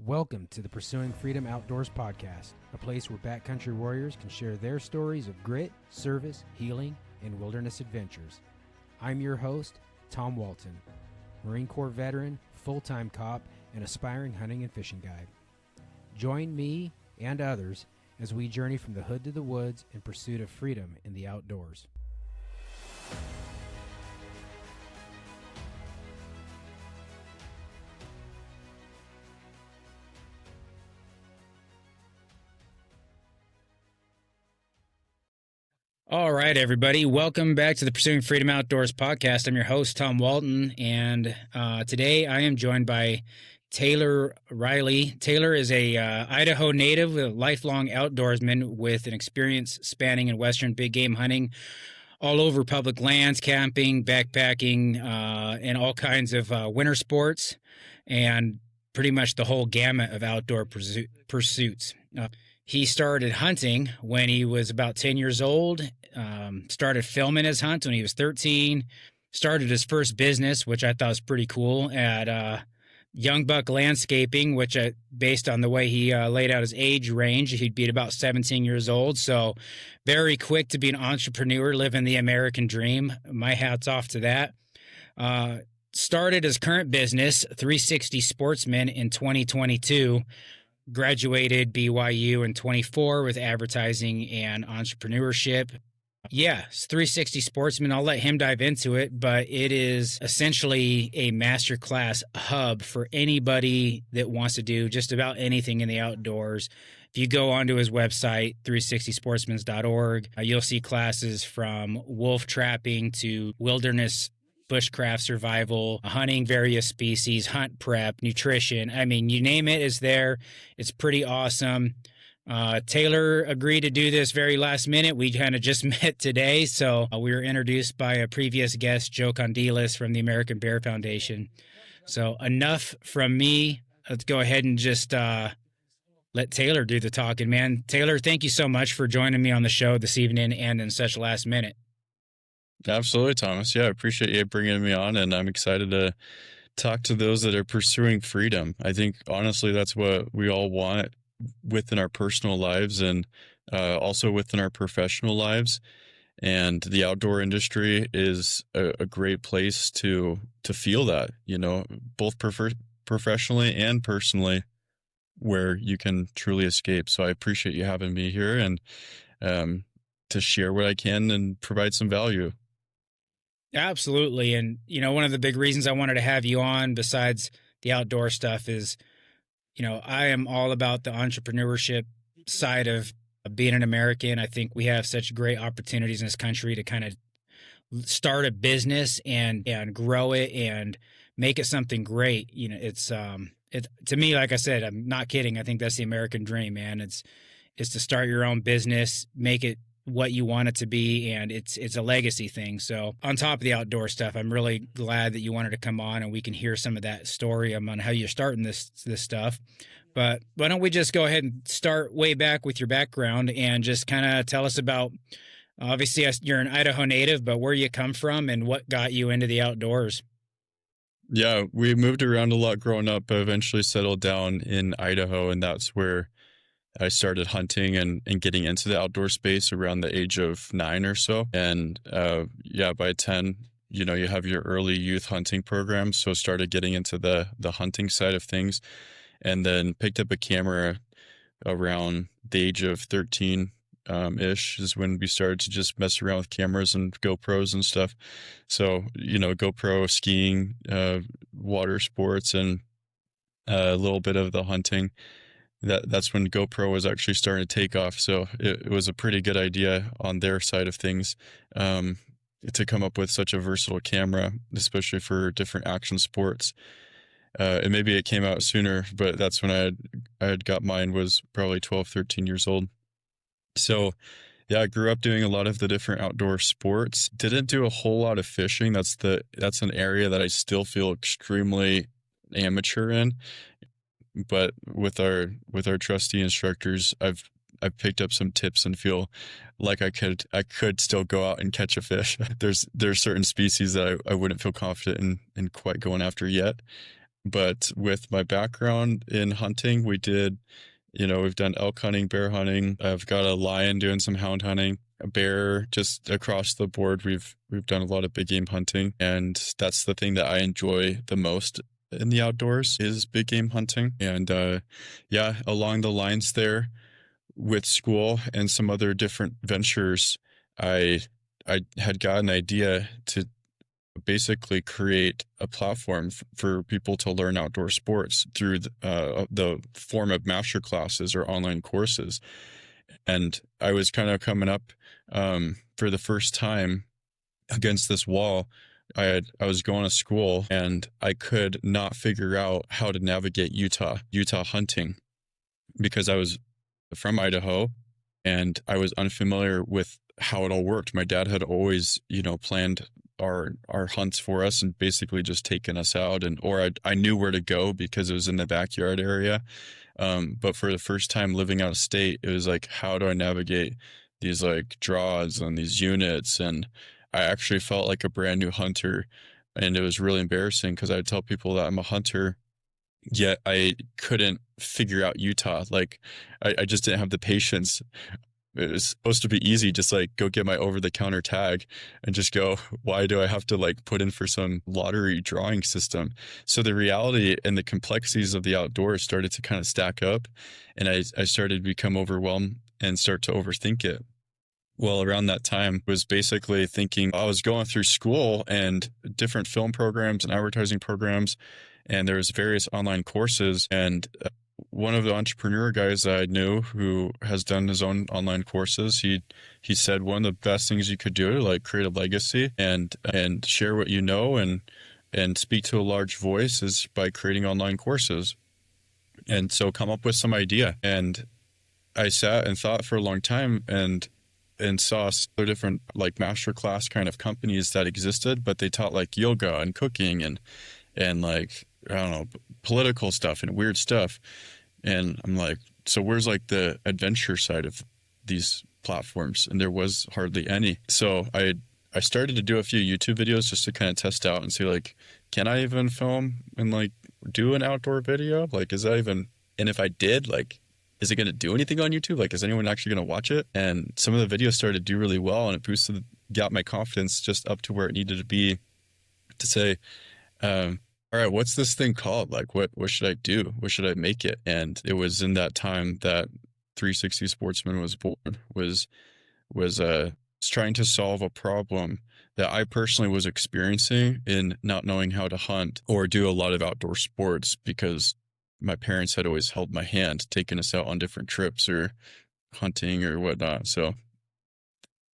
Welcome to the Pursuing Freedom Outdoors podcast, a place where backcountry warriors can share their stories of grit, service, healing, and wilderness adventures. I'm your host, Tom Walton, Marine Corps veteran, full-time cop, and aspiring hunting and fishing guide. Join me and others as we journey from the hood to the woods in pursuit of freedom in the outdoors. All right, everybody. Welcome back to the Pursuing Freedom Outdoors podcast. I'm your host, Tom Walton, and today I am joined by Taylor Riley. Taylor is a Idaho native, a lifelong outdoorsman with an experience spanning in Western big game hunting all over public lands, camping, backpacking, and all kinds of winter sports, and pretty much the whole gamut of outdoor pursuits. He started hunting when he was about 10 years old, started filming his hunt when he was 13, started his first business, which I thought was pretty cool, at Young Buck Landscaping, which based on the way he laid out his age range, he'd be about 17 years old. So very quick to be an entrepreneur, living the American dream. My hat's off to that. Started his current business, 360 Sportsman, in 2022. Graduated BYU in 24 with advertising and entrepreneurship. Yeah, it's 360 Sportsman. I'll let him dive into it, but it is essentially a masterclass hub for anybody that wants to do just about anything in the outdoors. If you go onto his website, 360sportsmans.org, you'll see classes from wolf trapping to wilderness bushcraft survival, hunting various species, hunt prep, nutrition. I mean, you name it, is there. It's pretty awesome. Taylor agreed to do this very last minute. We kind of just met today, so we were introduced by a previous guest, Joe Condilas from the American Bear Foundation. So enough from me. Let's go ahead and just let Taylor do the talking, man. Taylor, thank you so much for joining me on the show this evening and in such last minute. Absolutely, Thomas. Yeah, I appreciate you bringing me on, and I'm excited to talk to those that are pursuing freedom. I think, honestly, that's what we all want within our personal lives and also within our professional lives. And the outdoor industry is a great place to feel that, you know, both professionally and personally, where you can truly escape. So I appreciate you having me here and to share what I can and provide some value. Absolutely. And, you know, one of the big reasons I wanted to have you on, besides the outdoor stuff, is, you know, I am all about the entrepreneurship side of being an American. I think we have such great opportunities in this country to kind of start a business and grow it and make it something great. You know, it's to me, like I said, I'm not kidding. I think that's the American dream, man. It's to start your own business, make it what you want it to be, and it's a legacy thing. So on top of the outdoor stuff, I'm really glad that you wanted to come on and we can hear some of that story on how you're starting this stuff. But why don't we just go ahead and start way back with your background and just kind of tell us about, obviously you're an Idaho native, but where you come from and what got you into the outdoors. Yeah, we moved around a lot growing up, but eventually settled down in Idaho, and that's where I started hunting and getting into the outdoor space around the age of 9 or so. And by 10, you know, you have your early youth hunting program. So started getting into the hunting side of things, and then picked up a camera around the age of 13 ish is when we started to just mess around with cameras and GoPros and stuff. So, you know, GoPro, skiing, water sports, and a little bit of the hunting. That's when GoPro was actually starting to take off. So it was a pretty good idea on their side of things to come up with such a versatile camera, especially for different action sports. And maybe it came out sooner, but that's when I had got mine, was probably 12, 13 years old. So yeah, I grew up doing a lot of the different outdoor sports. Didn't do a whole lot of fishing. That's an area that I still feel extremely amateur in. But with our trusty instructors, I've picked up some tips and feel like I could still go out and catch a fish. There's certain species that I wouldn't feel confident in quite going after yet. But with my background in hunting, we've done elk hunting, bear hunting. I've got a lion doing some hound hunting, a bear, just across the board. We've done a lot of big game hunting, and that's the thing that I enjoy the most in the outdoors is big game hunting. And yeah, along the lines there with school and some other different ventures, I I had got an idea to basically create a platform for people to learn outdoor sports through the form of master classes or online courses. And I was kind of coming up for the first time against this wall. I was going to school and I could not figure out how to navigate Utah hunting because I was from Idaho and I was unfamiliar with how it all worked. My dad had always, planned our hunts for us and basically just taken us out I knew where to go because it was in the backyard area. But for the first time living out of state, it was like, how do I navigate these like draws and these units? And I actually felt like a brand new hunter. And it was really embarrassing because I would tell people that I'm a hunter, yet I couldn't figure out Utah. Like I just didn't have the patience. It was supposed to be easy, just like go get my over-the-counter tag and just go, why do I have to like put in for some lottery drawing system? So the reality and the complexities of the outdoors started to kind of stack up, and I started to become overwhelmed and start to overthink it. Well, around that time was basically thinking I was going through school and different film programs and advertising programs, and there was various online courses, and one of the entrepreneur guys that I knew who has done his own online courses, he said one of the best things you could do to like create a legacy and share what you know and speak to a large voice is by creating online courses. And so come up with some idea. And I sat and thought for a long time and saw other different like masterclass kind of companies that existed, but they taught like yoga and cooking and like, I don't know, political stuff and weird stuff. And I'm like, so where's like the adventure side of these platforms? And there was hardly any. So I started to do a few YouTube videos just to kind of test out and see like, can I even film and like do an outdoor video? Like, is that even, and if I did, like, is it going to do anything on YouTube? Like, is anyone actually going to watch it? And some of the videos started to do really well, and it got my confidence just up to where it needed to be to say, all right, what's this thing called? Like, what should I do? What should I make it? And it was in that time that 360 Sportsman was born, was trying to solve a problem that I personally was experiencing in not knowing how to hunt or do a lot of outdoor sports because my parents had always held my hand, taking us out on different trips or hunting or whatnot. So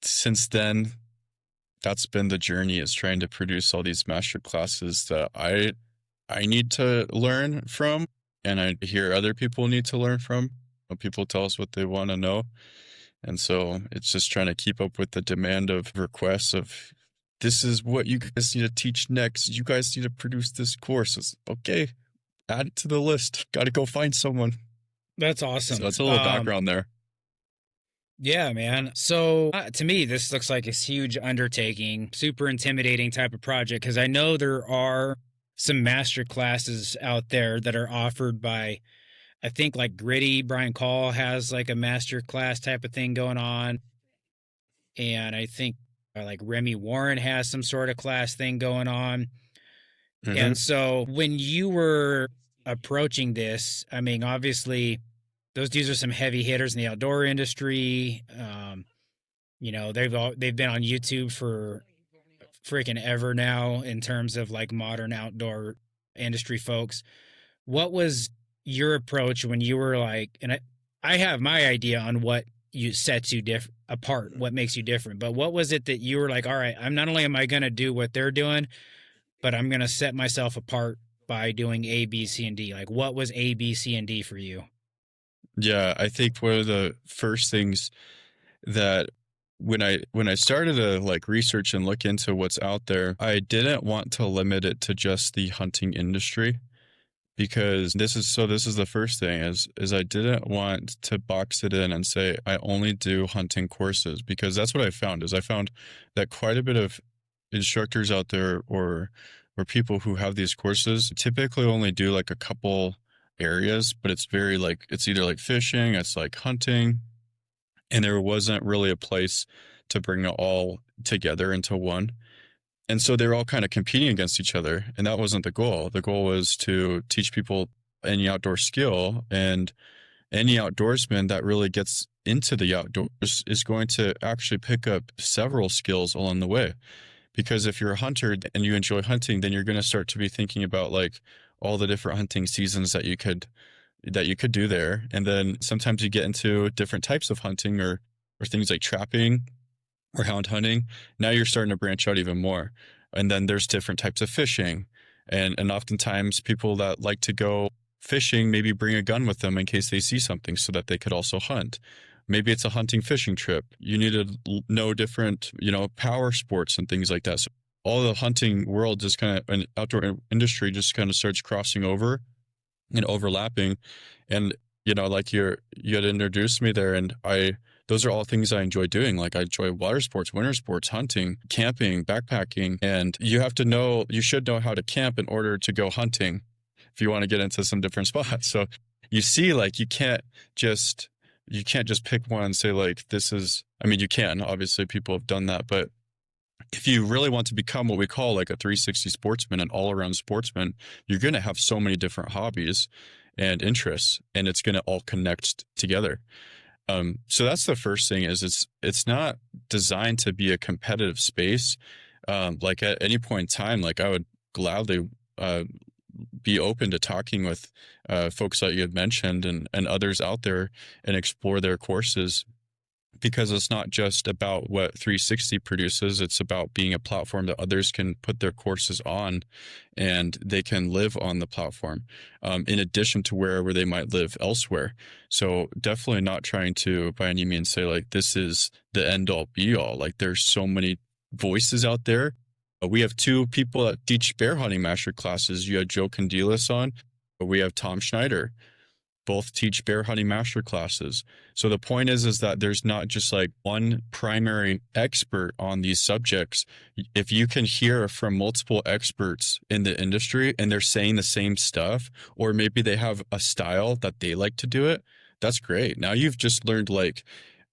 since then, that's been the journey, is trying to produce all these master classes that I need to learn from, and I hear other people need to learn from. People tell us what they want to know. And so it's just trying to keep up with the demand of requests of, this is what you guys need to teach next. You guys need to produce this course. It's okay. Add it to the list. Got to go find someone. That's awesome. So that's a little background there. Yeah, man. So to me, this looks like a huge undertaking, super intimidating type of project, because I know there are some master classes out there that are offered by, I think like Gritty, Brian Call has like a master class type of thing going on. And I think like Remy Warren has some sort of class thing going on. Mm-hmm. And so when you were approaching this, I mean, obviously those dudes are some heavy hitters in the outdoor industry. They've been on YouTube for freaking ever now in terms of like modern outdoor industry folks. What was your approach when you were like, and I have my idea on what you sets you apart, what makes you different, but what was it that you were like, all right, I'm not only am I going to do what they're doing, but I'm going to set myself apart by doing A, B, C, and D. Like, what was A, B, C, and D for you? Yeah, I think one of the first things that when I started to like research and look into what's out there, I didn't want to limit it to just the hunting industry, because this is the first thing is I didn't want to box it in and say I only do hunting courses, because that's what I found that quite a bit of instructors out there or where people who have these courses typically only do like a couple areas, but it's very like, it's either like fishing, it's like hunting, and there wasn't really a place to bring it all together into one. And so they were all kind of competing against each other. And that wasn't the goal. The goal was to teach people any outdoor skill, and any outdoorsman that really gets into the outdoors is going to actually pick up several skills along the way. Because if you're a hunter and you enjoy hunting, then you're going to start to be thinking about like all the different hunting seasons that you could do there. And then sometimes you get into different types of hunting or things like trapping or hound hunting. Now you're starting to branch out even more. And then there's different types of fishing. And oftentimes people that like to go fishing maybe bring a gun with them in case they see something so that they could also hunt. Maybe it's a hunting fishing trip. You need to know different, power sports and things like that. So all the hunting world just kind of, an outdoor industry just kind of starts crossing over and overlapping. And, like you had introduced me there, and those are all things I enjoy doing. Like I enjoy water sports, winter sports, hunting, camping, backpacking. And you should know how to camp in order to go hunting if you want to get into some different spots. So you see, like, you can't just pick one and say like, you can, obviously people have done that, but if you really want to become what we call like a 360 sportsman, an all around sportsman, you're going to have so many different hobbies and interests, and it's going to all connect together. So that's the first thing, is it's not designed to be a competitive space. Like at any point in time, like I would gladly, be open to talking with folks that you had mentioned and others out there and explore their courses, because it's not just about what 360 produces. It's about being a platform that others can put their courses on, and they can live on the platform, in addition to wherever they might live elsewhere. So definitely not trying to by any means say like this is the end all be all. Like there's so many voices out there. We have two people that teach bear hunting master classes. You had Joe Candelas on. We have Tom Schneider. Both teach bear hunting master classes. So the point is that there's not just like one primary expert on these subjects. If you can hear from multiple experts in the industry and they're saying the same stuff, or maybe they have a style that they like to do it, that's great. Now you've just learned, like,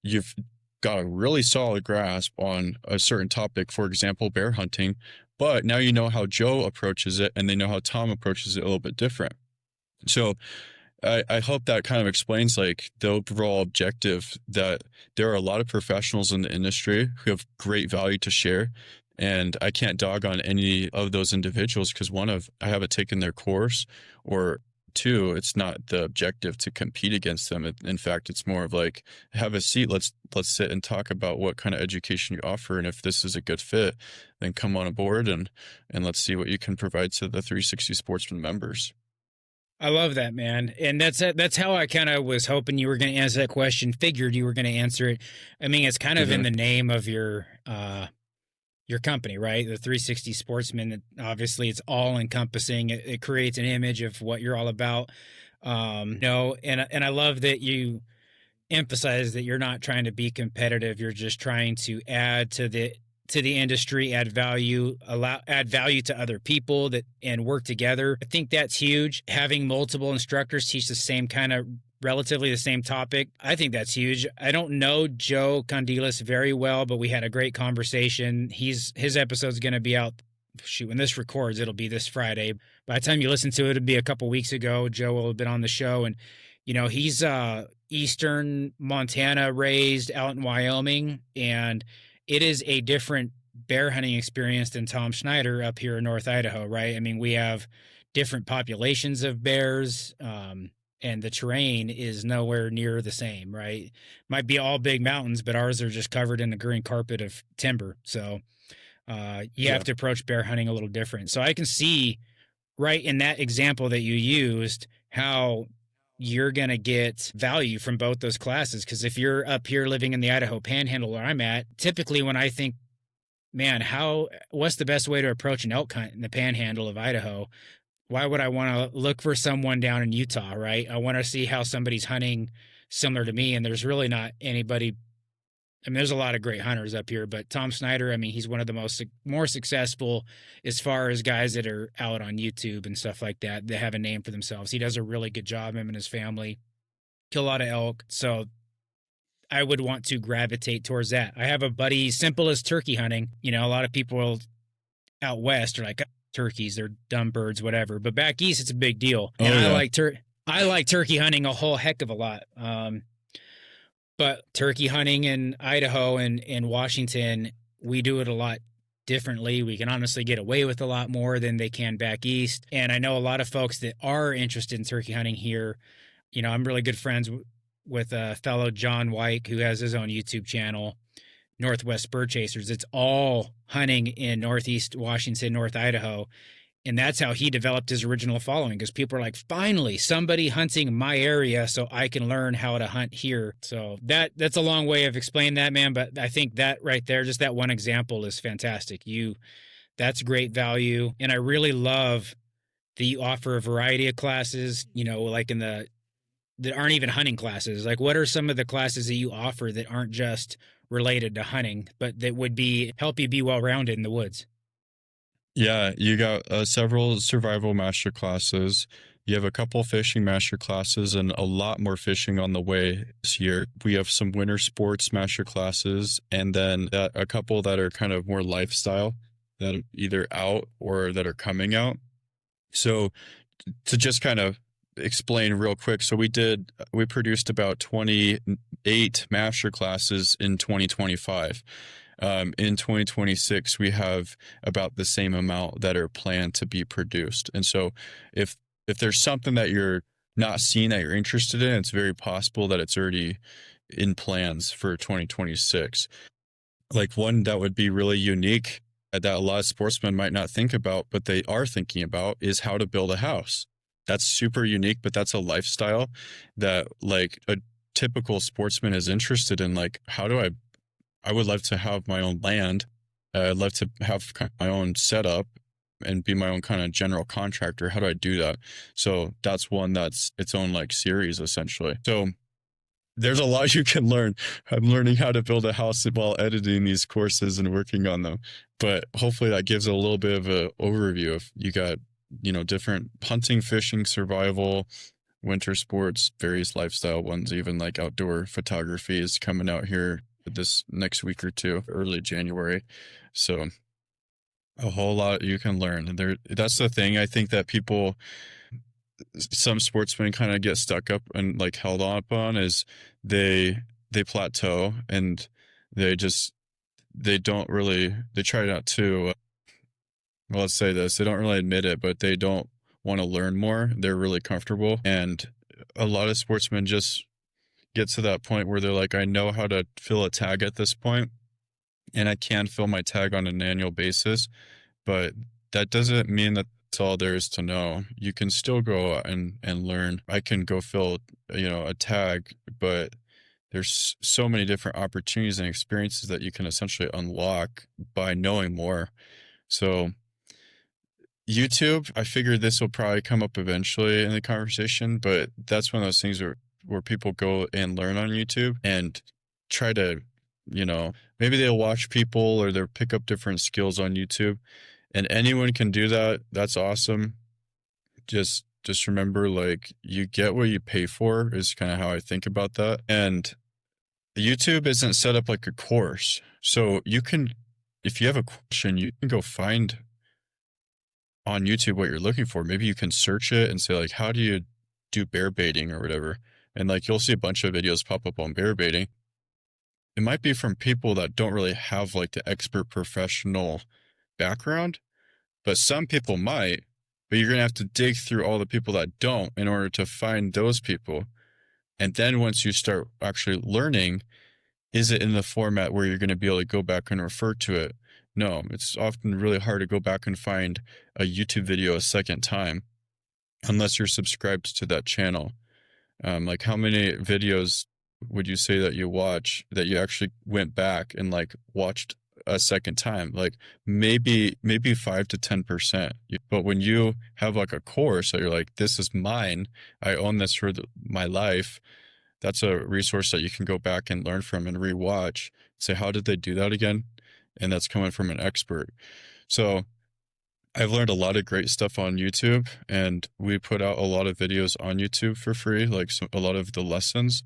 you've got a really solid grasp on a certain topic, for example, bear hunting, but now you know how Joe approaches it and they know how Tom approaches it a little bit different. So I hope that kind of explains like the overall objective, that there are a lot of professionals in the industry who have great value to share. And I can't dog on any of those individuals because I haven't taken their course, or two, it's not the objective to compete against them. In fact, it's more of like, have a seat. Let's sit and talk about what kind of education you offer. And if this is a good fit, then come on aboard and let's see what you can provide to the 360 Sportsman members. I love that, man. And that's how I kind of was hoping you were going to answer that question, figured you were going to answer it. I mean, it's kind of in the name of your company, right? The 360 Sportsman. Obviously, it's all encompassing. It creates an image of what you're all about. And I love that you emphasize that you're not trying to be competitive. You're just trying to add to the industry, add value to other people and work together. I think that's huge. Having multiple instructors teach the same kind of relatively the same topic, I think that's huge. I don't know Joe Candelas very well, but we had a great conversation. His episode's going to be out. Shoot, when this records, it'll be this Friday. By the time you listen to it, it'll be a couple weeks ago. Joe will have been on the show, and he's Eastern Montana raised, out in Wyoming, and it is a different bear hunting experience than Tom Schneider up here in North Idaho, right? I mean, we have different populations of bears, and the terrain is nowhere near the same, right? Might be all big mountains, but ours are just covered in a green carpet of timber. So you have to approach bear hunting a little different. So I can see right in that example that you used how you're going to get value from both those classes. Because if you're up here living in the Idaho Panhandle where I'm at, typically when I think, man, what's the best way to approach an elk hunt in the Panhandle of Idaho? Why would I want to look for someone down in Utah, right? I want to see how somebody's hunting similar to me, and there's really not anybody I mean, there's a lot of great hunters up here, but Tom Snyder, I mean, he's one of the more successful as far as guys that are out on YouTube and stuff like that. They have a name for themselves. He does a really good job. Him and his family kill a lot of elk. So I would want to gravitate towards that. I have a buddy, simple as turkey hunting. You know, a lot of people out west are like, turkeys, they're dumb birds, whatever. But back east, it's a big deal. And I like turkey hunting a whole heck of a lot. But turkey hunting in Idaho and in Washington, we do it a lot differently. We can honestly get away with a lot more than they can back east. And I know a lot of folks that are interested in turkey hunting here. You know, I'm really good friends with a fellow John White who has his own YouTube channel, Northwest Spur Chasers. It's all hunting in Northeast Washington, North Idaho. And that's how he developed his original following, because people are like, finally, somebody hunting my area so I can learn how to hunt here. So that's a long way of explaining that, man. But I think that right there, just that one example is fantastic. That's great value. And I really love that you offer a variety of classes, you know, like that aren't even hunting classes. Like, what are some of the classes that you offer that aren't just related to hunting, but that would help you be well-rounded in the woods? Yeah, you got several survival master classes. You have a couple fishing master classes and a lot more fishing on the way this year. We have some winter sports master classes, and then a couple that are kind of more lifestyle, that are either out or that are coming out. So to just kind of explain real quick, so we produced about 28 master classes in 2025. In 2026, we have about the same amount that are planned to be produced. And so if there's something that you're not seeing that you're interested in, it's very possible that it's already in plans for 2026. Like one that would be really unique that a lot of sportsmen might not think about, but they are thinking about, is how to build a house. That's super unique, but that's a lifestyle that like a typical sportsman is interested in. Like, how do I would love to have my own land. I'd love to have my own setup and be my own kind of general contractor. How do I do that? So that's one that's its own like series essentially. So there's a lot you can learn. I'm learning how to build a house while editing these courses and working on them. But hopefully that gives a little bit of an overview of, you got, you know, different hunting, fishing, survival, winter sports, various lifestyle ones, even like outdoor photography is coming out here this next week or two, early January. So a whole lot you can learn. That's the thing. I think that some sportsmen kind of get stuck up and like held up on is they plateau and they try not to, well, let's say this, they don't really admit it, but they don't want to learn more. They're really comfortable. And a lot of sportsmen just get to that point where they're like, I know how to fill a tag at this point, and I can fill my tag on an annual basis, but that doesn't mean that that's all there is to know. You can still go and learn. I can go fill, you know, a tag, but there's so many different opportunities and experiences that you can essentially unlock by knowing more. So YouTube, I figured this will probably come up eventually in the conversation, but that's one of those things where people go and learn on YouTube and try to, you know, maybe they'll watch people or they'll pick up different skills on YouTube, and anyone can do that. That's awesome. Just remember, like, you get what you pay for is kind of how I think about that. And YouTube isn't set up like a course. So you can, if you have a question, you can go find on YouTube what you're looking for. Maybe you can search it and say, like, how do you do bear baiting or whatever? And like, you'll see a bunch of videos pop up on bear baiting. It might be from people that don't really have like the expert professional background, but some people might, but you're going to have to dig through all the people that don't in order to find those people. And then once you start actually learning, is it in the format where you're going to be able to go back and refer to it? No, it's often really hard to go back and find a YouTube video a second time unless you're subscribed to that channel. Like, how many videos would you say that you watch that you actually went back and like watched a second time? Like maybe 5 to 10%. But when you have like a course that you're like, this is mine, I own this for my life, that's a resource that you can go back and learn from and rewatch. Say, how did they do that again? And that's coming from an expert. So I've learned a lot of great stuff on YouTube, and we put out a lot of videos on YouTube for free, like a lot of the lessons.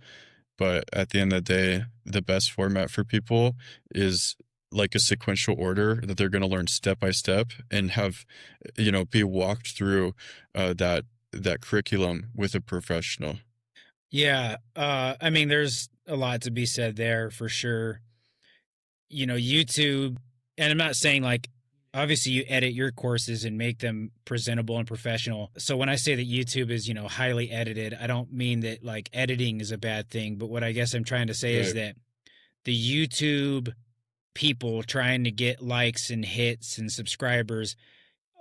But at the end of the day, the best format for people is like a sequential order that they're going to learn step by step and have, be walked through that curriculum with a professional. Yeah, I mean, there's a lot to be said there for sure. YouTube, and I'm not saying like, obviously you edit your courses and make them presentable and professional. So when I say that YouTube is, highly edited, I don't mean that like editing is a bad thing, but what I guess I'm trying to say is Right. that the YouTube people trying to get likes and hits and subscribers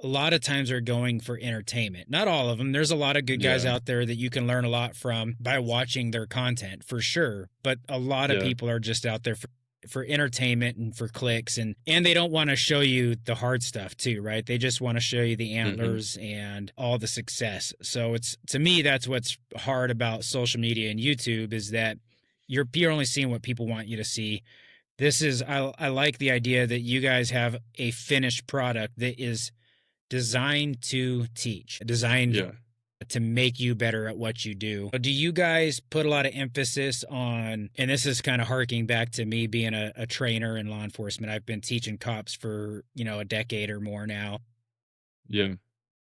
a lot of times are going for entertainment. Not all of them. There's a lot of good guys Yeah. out there that you can learn a lot from by watching their content for sure. But a lot of Yeah. people are just out there for entertainment and for clicks, and they don't want to show you the hard stuff too, right? They just want to show you the Hmm. antlers and all the success. So it's, to me, that's what's hard about social media and YouTube is that you're only seeing what people want you to see. This is I like the idea that you guys have a finished product that is designed to teach, designed Yeah. to make you better at what you do. Do you guys put a lot of emphasis on, and this is kind of harking back to me being a trainer in law enforcement. I've been teaching cops for, a decade or more now. Yeah.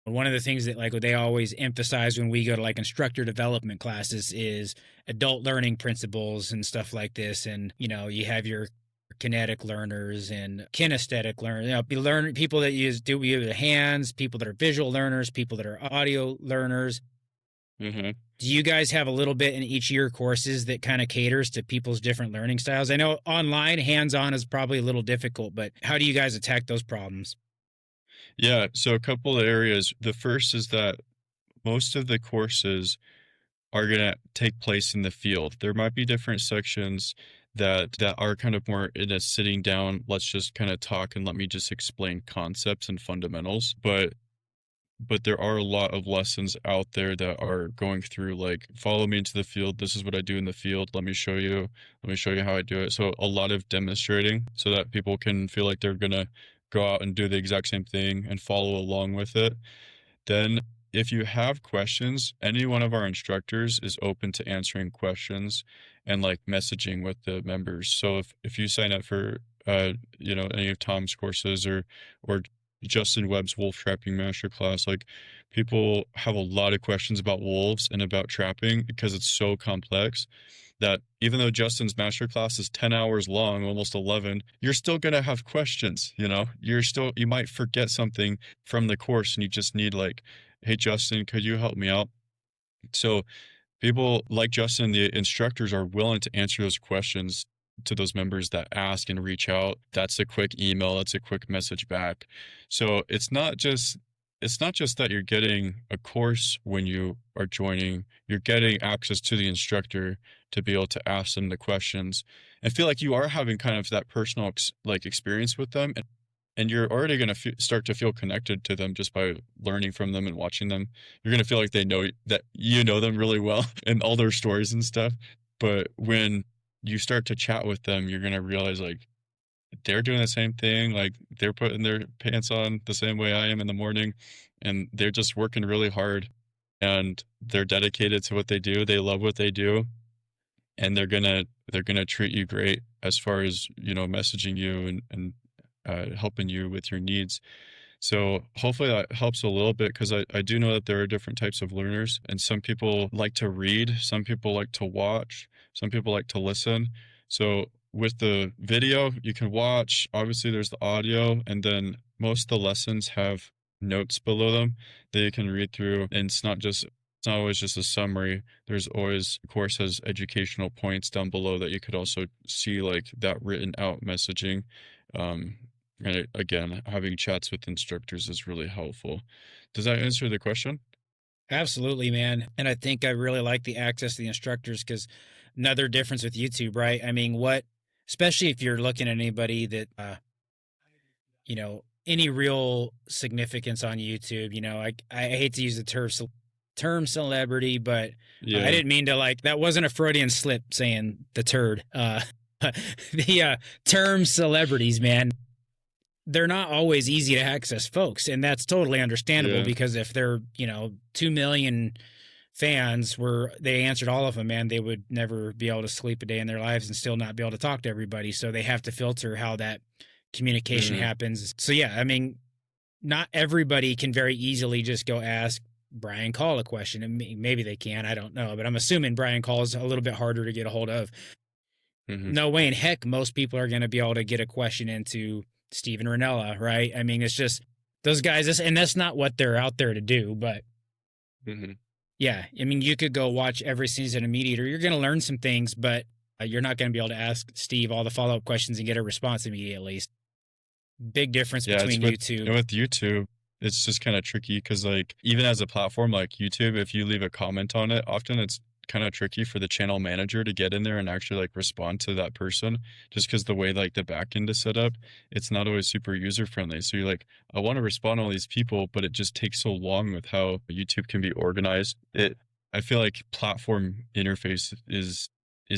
One of the things that like they always emphasize when we go to like instructor development classes is adult learning principles and stuff like this. And, you have your kinetic learners and kinesthetic learners. Be learn people that do the hands, people that are visual learners, people that are audio learners. Hmm. Do you guys have a little bit in each of your courses that kind of caters to people's different learning styles? I know online hands-on is probably a little difficult, but how do you guys attack those problems? Yeah. So a couple of areas. The first is that most of the courses are going to take place in the field. There might be different sections that are kind of more in a sitting down, let's just kind of talk and let me just explain concepts and fundamentals. But there are a lot of lessons out there that are going through like follow me into the field. This is what I do in the field. Let me show you how I do it. So a lot of demonstrating so that people can feel like they're going to go out and do the exact same thing and follow along with it. Then, if you have questions, any one of our instructors is open to answering questions and like messaging with the members. So if you sign up for any of Tom's courses or Justin Webb's wolf trapping masterclass, like people have a lot of questions about wolves and about trapping because it's so complex that even though Justin's masterclass is 10 hours long, almost 11, you're still going to have questions, you might forget something from the course and you just need like, hey, Justin, could you help me out? So people like Justin, the instructors are willing to answer those questions to those members that ask and reach out. That's a quick email, that's a quick message back. So it's not just that you're getting a course when you are joining, you're getting access to the instructor to be able to ask them the questions and feel like you are having kind of that personal experience with them, and you're already going to start to feel connected to them just by learning from them and watching them. You're going to feel like they know that you know them really well and all their stories and stuff. But when you start to chat with them, you're going to realize like they're doing the same thing. Like they're putting their pants on the same way I am in the morning, and they're just working really hard and they're dedicated to what they do. They love what they do, and they're gonna treat you great as far as messaging you and helping you with your needs. So hopefully that helps a little bit because I do know that there are different types of learners, and some people like to read, some people like to watch, some people like to listen. So with the video, you can watch. Obviously, there's the audio, and then most of the lessons have notes below them that you can read through. And it's not always just a summary. There's always, of course, has educational points down below that you could also see like that written out messaging. Um, and again, having chats with instructors is really helpful. Does that answer the question? Absolutely, man. And I think I really like the access to the instructors because another difference with YouTube, right? I mean, especially if you're looking at anybody that, any real significance on YouTube, I hate to use the term term celebrity, but I Yeah. didn't mean to that wasn't a Freudian slip saying the turd. The term celebrities, man, they're not always easy to access folks, and that's totally understandable Yeah. because if they're 2 million fans were they answered all of them, man, they would never be able to sleep a day in their lives and still not be able to talk to everybody. So they have to filter how that communication Mhm. happens. So yeah, I mean, not everybody can very easily just go ask Brian Call a question. And maybe they can, I don't know, but I'm assuming Brian Call is a little bit harder to get a hold of. Mhm. No way in heck most people are going to be able to get a question into Steven Ranella, right? I mean, it's just those guys, and that's not what they're out there to do. But Mhm. yeah, I mean, you could go watch every season of Meat Eater. You're going to learn some things, but you're not going to be able to ask Steve all the follow up questions and get a response immediately. Big difference Yeah, it's between YouTube. with YouTube, it's just kind of tricky because like even as a platform like YouTube, if you leave a comment on it, often it's kind of tricky for the channel manager to get in there and actually like respond to that person just because the way like the back end is set up, it's not always super user friendly. So you're like, I want to respond to all these people, but it just takes so long with how YouTube can be organized. I feel like platform interface is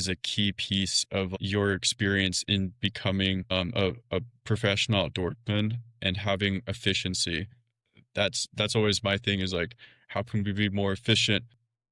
a key piece of your experience in becoming a professional outdoorsman and having efficiency. That's always my thing is like, how can we be more efficient?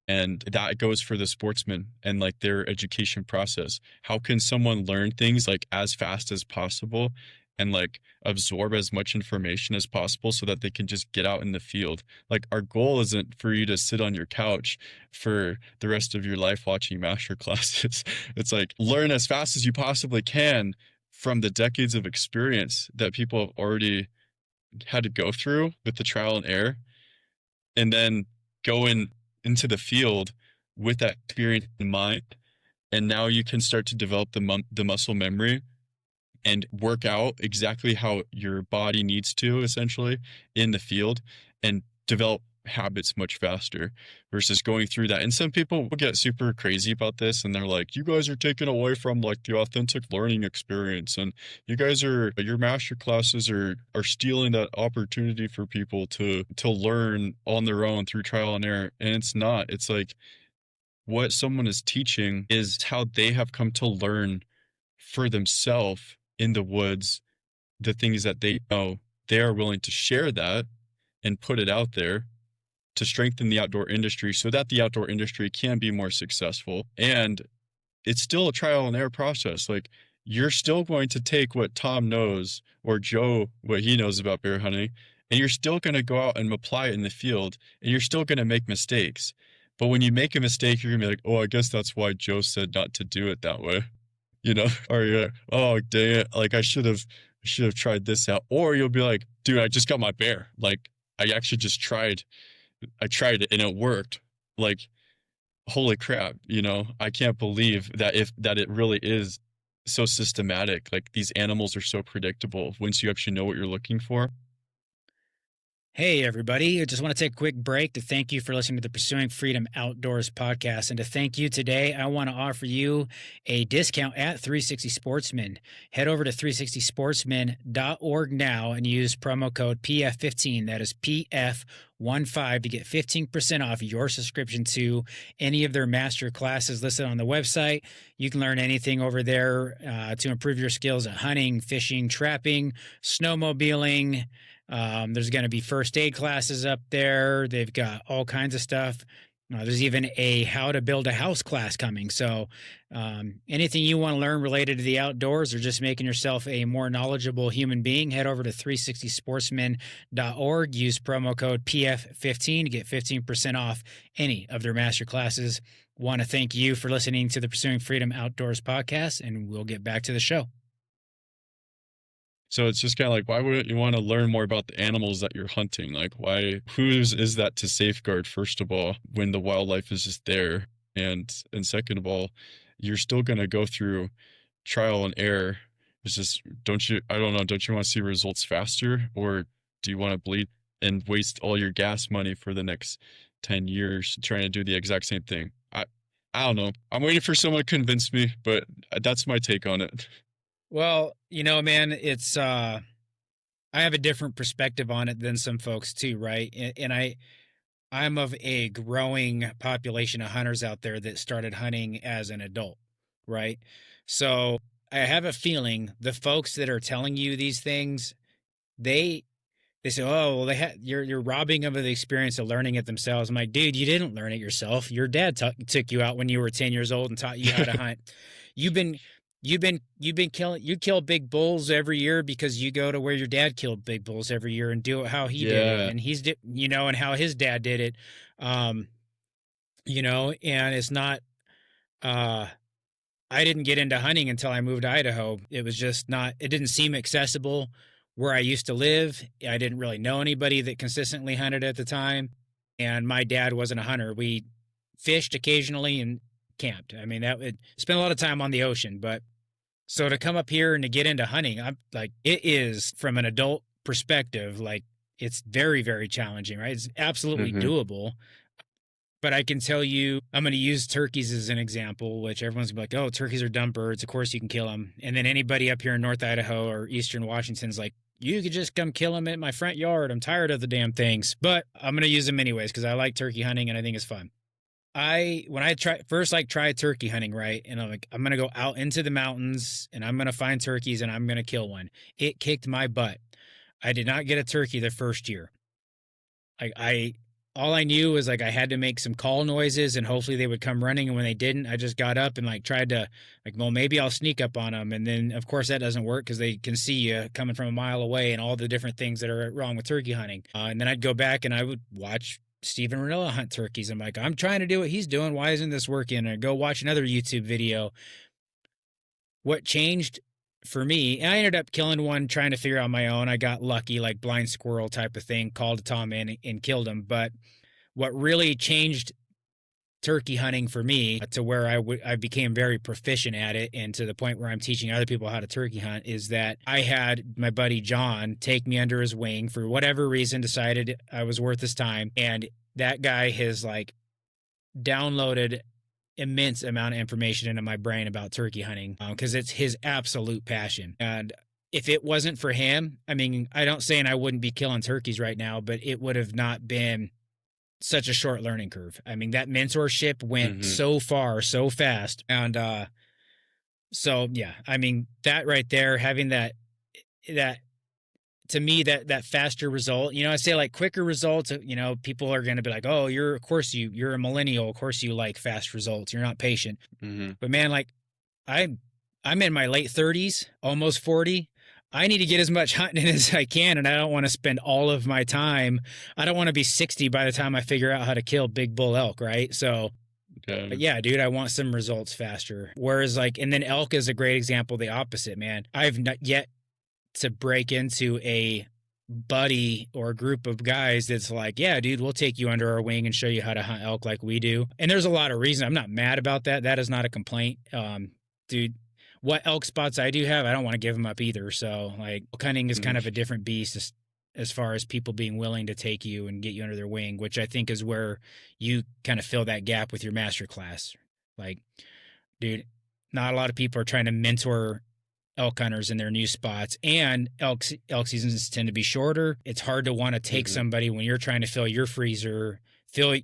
And that goes for the sportsman and like their education process. How can someone learn things like as fast as possible and like absorb as much information as possible so that they can just get out in the field? Like our goal isn't for you to sit on your couch for the rest of your life watching master classes. It's like learn as fast as you possibly can from the decades of experience that people have already had to go through with the trial and error, and then go into the field with that experience in mind. And now you can start to develop the muscle memory and work out exactly how your body needs to essentially in the field and develop habits much faster versus going through that. And some people will get super crazy about this and they're like, you guys are taking away from like the authentic learning experience, and you guys are your master classes are stealing that opportunity for people to learn on their own through trial and error. And it's not. It's like what someone is teaching is how they have come to learn for themselves in the woods, the things that they know. They are willing to share that and put it out there to strengthen the outdoor industry so that the outdoor industry can be more successful. And it's still a trial and error process. Like you're still going to take what Tom knows or Joe, what he knows about bear hunting, and you're still going to go out and apply it in the field, and you're still going to make mistakes. But when you make a mistake, you're going to be like, oh, I guess that's why Joe said not to do it that way. Or you're, oh, dang it. Like I should have tried this out. Or you'll be like, dude, I just got my bear. Like I actually just I tried it and it worked. Like, holy crap, I can't believe that it really is so systematic. Like these animals are so predictable once you actually know what you're looking for. Hey, everybody. I just want to take a quick break to thank you for listening to the Pursuing Freedom Outdoors podcast. And to thank you today, I want to offer you a discount at 360 Sportsman. Head over to 360sportsman.org now and use promo code PF15. That is PF15 to get 15% off your subscription to any of their master classes listed on the website. You can learn anything over there to improve your skills at hunting, fishing, trapping, snowmobiling. There's going to be first aid classes up there. They've got all kinds of stuff. There's even a how to build a house class coming. So anything you want to learn related to the outdoors or just making yourself a more knowledgeable human being, head over to 360sportsman.org. Use promo code PF15 to get 15% off any of their master classes. Want to thank you for listening to the Pursuing Freedom Outdoors podcast, and we'll get back to the show. So it's just kind of like, why wouldn't you want to learn more about the animals that you're hunting? Like, whose is that to safeguard, first of all, when the wildlife is just there? And second of all, you're still going to go through trial and error. It's just, I don't know, don't you want to see results faster? Or do you want to bleed and waste all your gas money for the next 10 years trying to do the exact same thing? I don't know. I'm waiting for someone to convince me, but that's my take on it. Well, man, it's I have a different perspective on it than some folks too, right? And I'm of a growing population of hunters out there that started hunting as an adult, right? So I have a feeling the folks that are telling you these things, they they say, "Oh, well, you're robbing them of the experience of learning it themselves." I'm like, dude, you didn't learn it yourself. Your dad took you out when you were 10 years old and taught you how to hunt. You've been you've been killing you kill big bulls every year because you go to where your dad killed big bulls every year and do it how he did it, Yeah. and and how his dad did it. Um, and it's not uh I didn't get into hunting until I moved to Idaho. It was just not, it didn't seem accessible where I used to live. I didn't really know anybody that consistently hunted at the time. And my dad wasn't a hunter. We fished occasionally and camped. I mean, that would spend a lot of time on the ocean. But so to come up here and to get into hunting, I'm like, it is from an adult perspective, like it's very, very challenging, right? It's absolutely Hmm. doable. But I can tell you, I'm going to use turkeys as an example, which everyone's gonna be like, oh, turkeys are dumb birds. Of course you can kill them. And then anybody up here in North Idaho or Eastern Washington's like, you could just come kill them at my front yard. I'm tired of the damn things. But I'm going to use them anyways because I like turkey hunting and I think it's fun. When I try turkey hunting, right? And I'm like, I'm going to go out into the mountains and I'm going to find turkeys and I'm going to kill one. It kicked my butt. I did not get a turkey the first year. I all I knew was like I had to make some call noises and hopefully they would come running. And when they didn't, I just got up and like tried to like, well, maybe I'll sneak up on them. And then of course that doesn't work because they can see you coming from a mile away and all the different things that are wrong with turkey hunting. And then I'd go back and I would watch Steven Ranella hunt turkeys. I'm like, I'm trying to do what he's doing. Why isn't this working? And I'd go watch another YouTube video. What changed for me, and I ended up killing one trying to figure out my own. I got lucky, like blind squirrel type of thing, called Tom in and killed him. But what really changed turkey hunting for me to where I became very proficient at it and to the point where I'm teaching other people how to turkey hunt is that I had my buddy John take me under his wing for whatever reason, decided I was worth his time. And that guy has like downloaded immense amount of information into my brain about turkey hunting because it's his absolute passion. And if it wasn't for him, I mean, I don't saying I wouldn't be killing turkeys right now, but it would have not been such a short learning curve. I mean, that mentorship went Hmm. so far, so fast. And so yeah, I mean, that right there, having that to me, that faster result, I say like quicker results, people are going to be like, oh, of course you're a millennial. Of course you like fast results. You're not patient. Hmm. But man, like I I'm in my late 30s, almost 40. I need to get as much hunting in as I can, and I don't want to spend all of my time. I don't want to be 60 by the time I figure out how to kill big bull elk, right? So, Okay. but yeah, dude, I want some results faster. Whereas, like, and then elk is a great example, the opposite, man. I've not yet to break into a buddy or a group of guys that's like, yeah, dude, we'll take you under our wing and show you how to hunt elk like we do. And there's a lot of reasons. I'm not mad about that. That is not a complaint. Dude, what elk spots I do have, I don't want to give them up either. So like elk hunting is kind of a different beast as far as people being willing to take you and get you under their wing, which I think is where you kind of fill that gap with your master class. Like, dude, not a lot of people are trying to mentor elk hunters in their new spots, and elk seasons tend to be shorter. It's hard to want to take Hmm. somebody when you're trying to fill your freezer, fill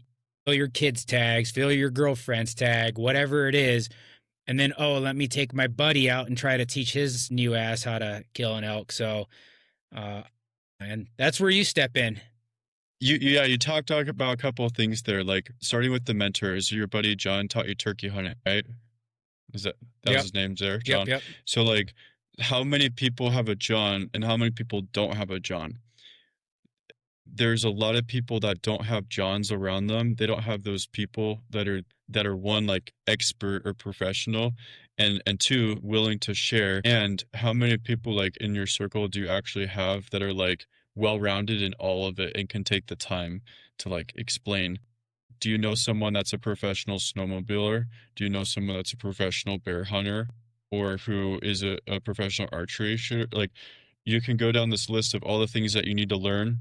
your kids' tags, fill your girlfriend's tag, whatever it is, and then let me take my buddy out and try to teach his new ass how to kill an elk. So, uh, and that's where you step in. You talk about a couple of things there, like starting with the mentors. Your buddy John taught you turkey hunting, right? Is that was Yep, his name there, yep, John? yep. So like, how many people have a John, and how many people don't have a John? There's a lot of people that don't have Johns around them. They don't have those people that are one, like expert or professional, and two, willing to share. And how many people like in your circle do you actually have that are like well-rounded in all of it and can take the time to like explain? Do you know someone that's a professional snowmobiler? Do you know someone that's a professional bear hunter, or who is a professional archery shooter? Like, you can go down this list of all the things that you need to learn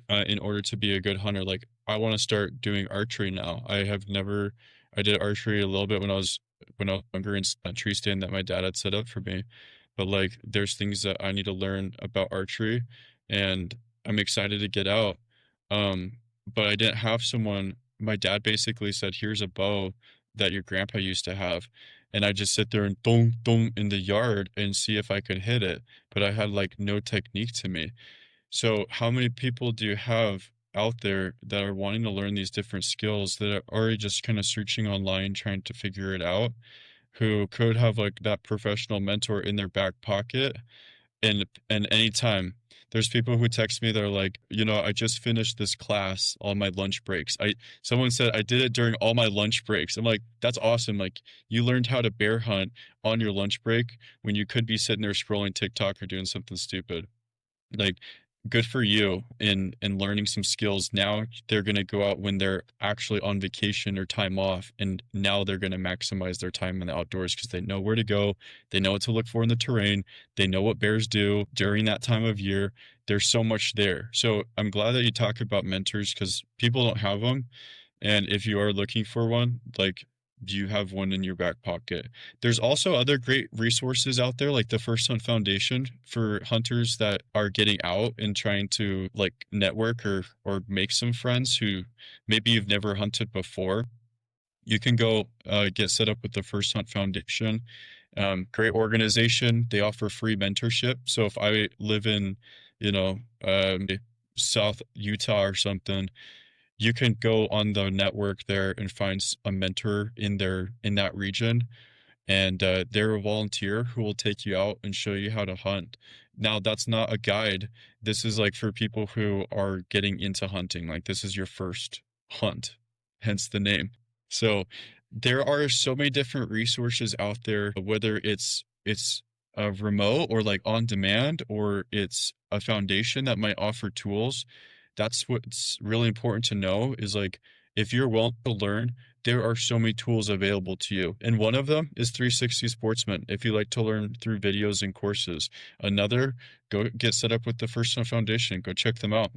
in order to be a good hunter. Like, I want to start doing archery now. I did archery a little bit when I was younger in a tree stand that my dad had set up for me. But like, there's things that I need to learn about archery, and I'm excited to get out. Um, but I didn't have someone. My dad basically said, "Here's a bow that your grandpa used to have." And I just sit there and dong dong in the yard and see if I could hit it. But I had like no technique to me. So how many people do you have out there that are wanting to learn these different skills that are already just kind of searching online trying to figure it out, who could have like that professional mentor in their back pocket and anytime there's people who text me, they're like, I just finished this class on my lunch breaks. Someone said I did it during all my lunch breaks. I'm like, that's awesome. Like you learned how to bear hunt on your lunch break when you could be sitting there scrolling TikTok or doing something stupid. Like good for you in learning some skills. Now they're going to go out when they're actually on vacation or time off, and now they're going to maximize their time in the outdoors because they know where to go, they know what to look for in the terrain, they know what bears do during that time of year. There's so much there. So I'm glad that you talk about mentors because people don't have them. And if you are looking for one, like, do you have one in your back pocket? There's also other great resources out there, like the First Hunt Foundation for hunters that are getting out and trying to like network or make some friends who maybe you've never hunted before. You can go get set up with the First Hunt Foundation. Great organization. They offer free mentorship. So if I live in, you know, South Utah or something, you can go on the network there and find a mentor in that region, and they're a volunteer who will take you out and show you how to hunt. Now, that's not a guide. This is like for people who are getting into hunting. Like this is your first hunt, hence the name. So there are so many different resources out there, whether it's a remote or like on demand, or it's a foundation that might offer tools. That's what's really important to know is like if you're willing to learn, there are so many tools available to you. And one of them is 360 Sportsman. If you like to learn through videos and courses, another, go get set up with the First One Foundation. Go check them out.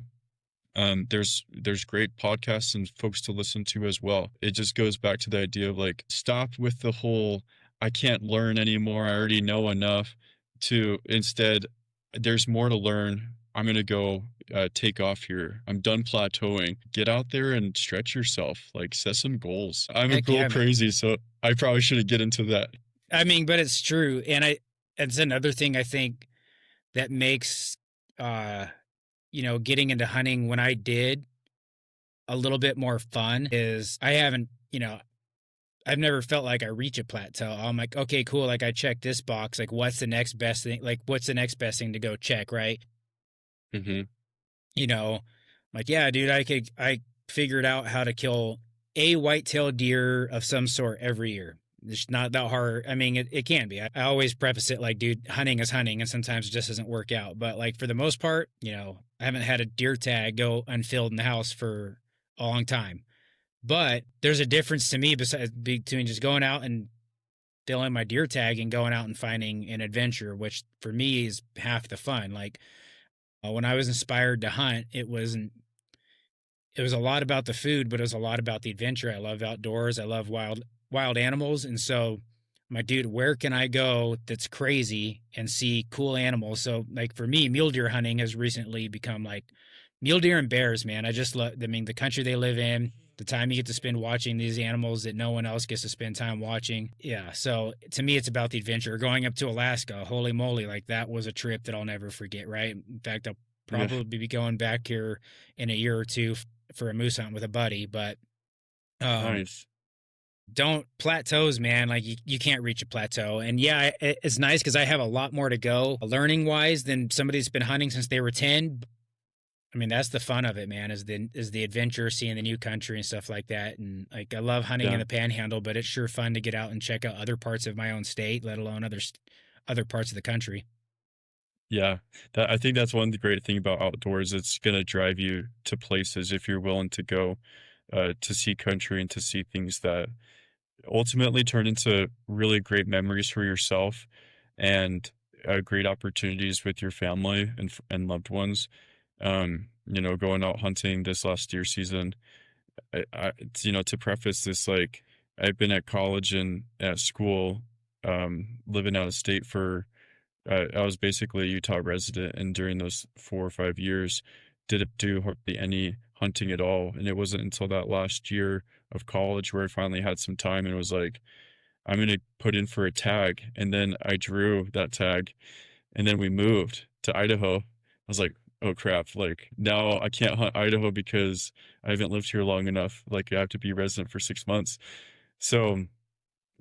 There's great podcasts and folks to listen to as well. It just goes back to the idea of like stop with the whole I can't learn anymore. I already know enough. To instead, there's more to learn. I'm gonna go take off here. I'm done plateauing. Get out there and stretch yourself. Like set some goals. I'm a Heck little yeah, man. crazy, so I probably shouldn't get into that. I mean, but it's true, and it's another thing I think that makes uh getting into hunting when I did a little bit more fun is I haven't, I've never felt like I reach a plateau. I'm like, okay, cool. Like I checked this box. Like, what's the next best thing? Like, what's the next best thing to go check? Right. Hmm. You know, like, yeah, dude, I figured out how to kill a white-tailed deer of some sort every year. It's not that hard. I mean, it can be. I always preface it like, dude, hunting is hunting, and sometimes it just doesn't work out. But like for the most part, I haven't had a deer tag go unfilled in the house for a long time. But there's a difference to me besides between just going out and filling my deer tag and going out and finding an adventure, which for me is half the fun. Like when I was inspired to hunt, it was a lot about the food, but it was a lot about the adventure. I love outdoors. I love wild animals, and so my dude, where can I go that's crazy and see cool animals? So like for me, mule deer hunting has recently become like mule deer and bears, man. I just love. I mean, the country they live in, the time you get to spend watching these animals that no one else gets to spend time watching. Yeah. So to me, it's about the adventure. Going up to Alaska, holy moly, like that was a trip that I'll never forget. Right. In fact, I'll Yeah. probably be going back here in a year or two for a moose hunt with a buddy. But um, Nice. don't plateaus, man. Like you can't reach a plateau. And yeah, it's nice because I have a lot more to go learning wise than somebody that's been hunting since they were 10. I mean, that's the fun of it, man, is the adventure, seeing the new country and stuff like that. And like I love hunting in Yeah. the panhandle, but it's sure fun to get out and check out other parts of my own state, let alone other parts of the country. Yeah, that I think that's one great thing about outdoors. It's gonna drive you to places if you're willing to go to see country and to see things that ultimately turn into really great memories for yourself and great opportunities with your family and loved ones. Going out hunting this last deer season. To preface this, like I've been at college and at school, living out of state for I was basically a Utah resident, and during those 4 or 5 years, didn't do hardly any hunting at all. And it wasn't until that last year of college where I finally had some time and was like, I'm going to put in for a tag. And then I drew that tag, and then we moved to Idaho. I was like, oh crap, like now I can't hunt Idaho because I haven't lived here long enough. Like I have to be resident for 6 months. So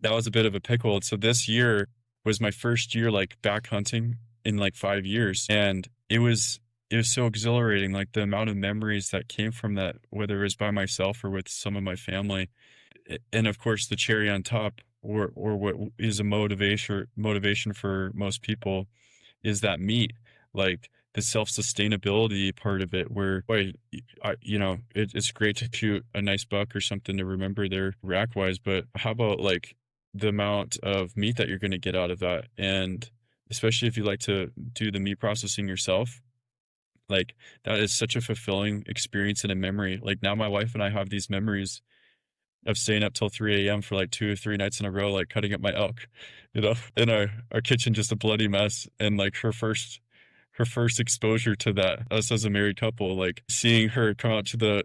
that was a bit of a pickle. So this year was my first year like back hunting in like 5 years. And it was so exhilarating, like the amount of memories that came from that, whether it was by myself or with some of my family. And of course the cherry on top, or what is a motivation for most people, is that meat, like the self-sustainability part of it, where it's great to shoot a nice buck or something to remember there rack wise, but how about like the amount of meat that you're going to get out of that? And especially if you like to do the meat processing yourself, like that is such a fulfilling experience and a memory. Like now my wife and I have these memories of staying up till 3 a.m. for like 2 or 3 nights in a row, like cutting up my elk, in our kitchen, just a bloody mess. And like her first exposure to that, us as a married couple, like seeing her come out to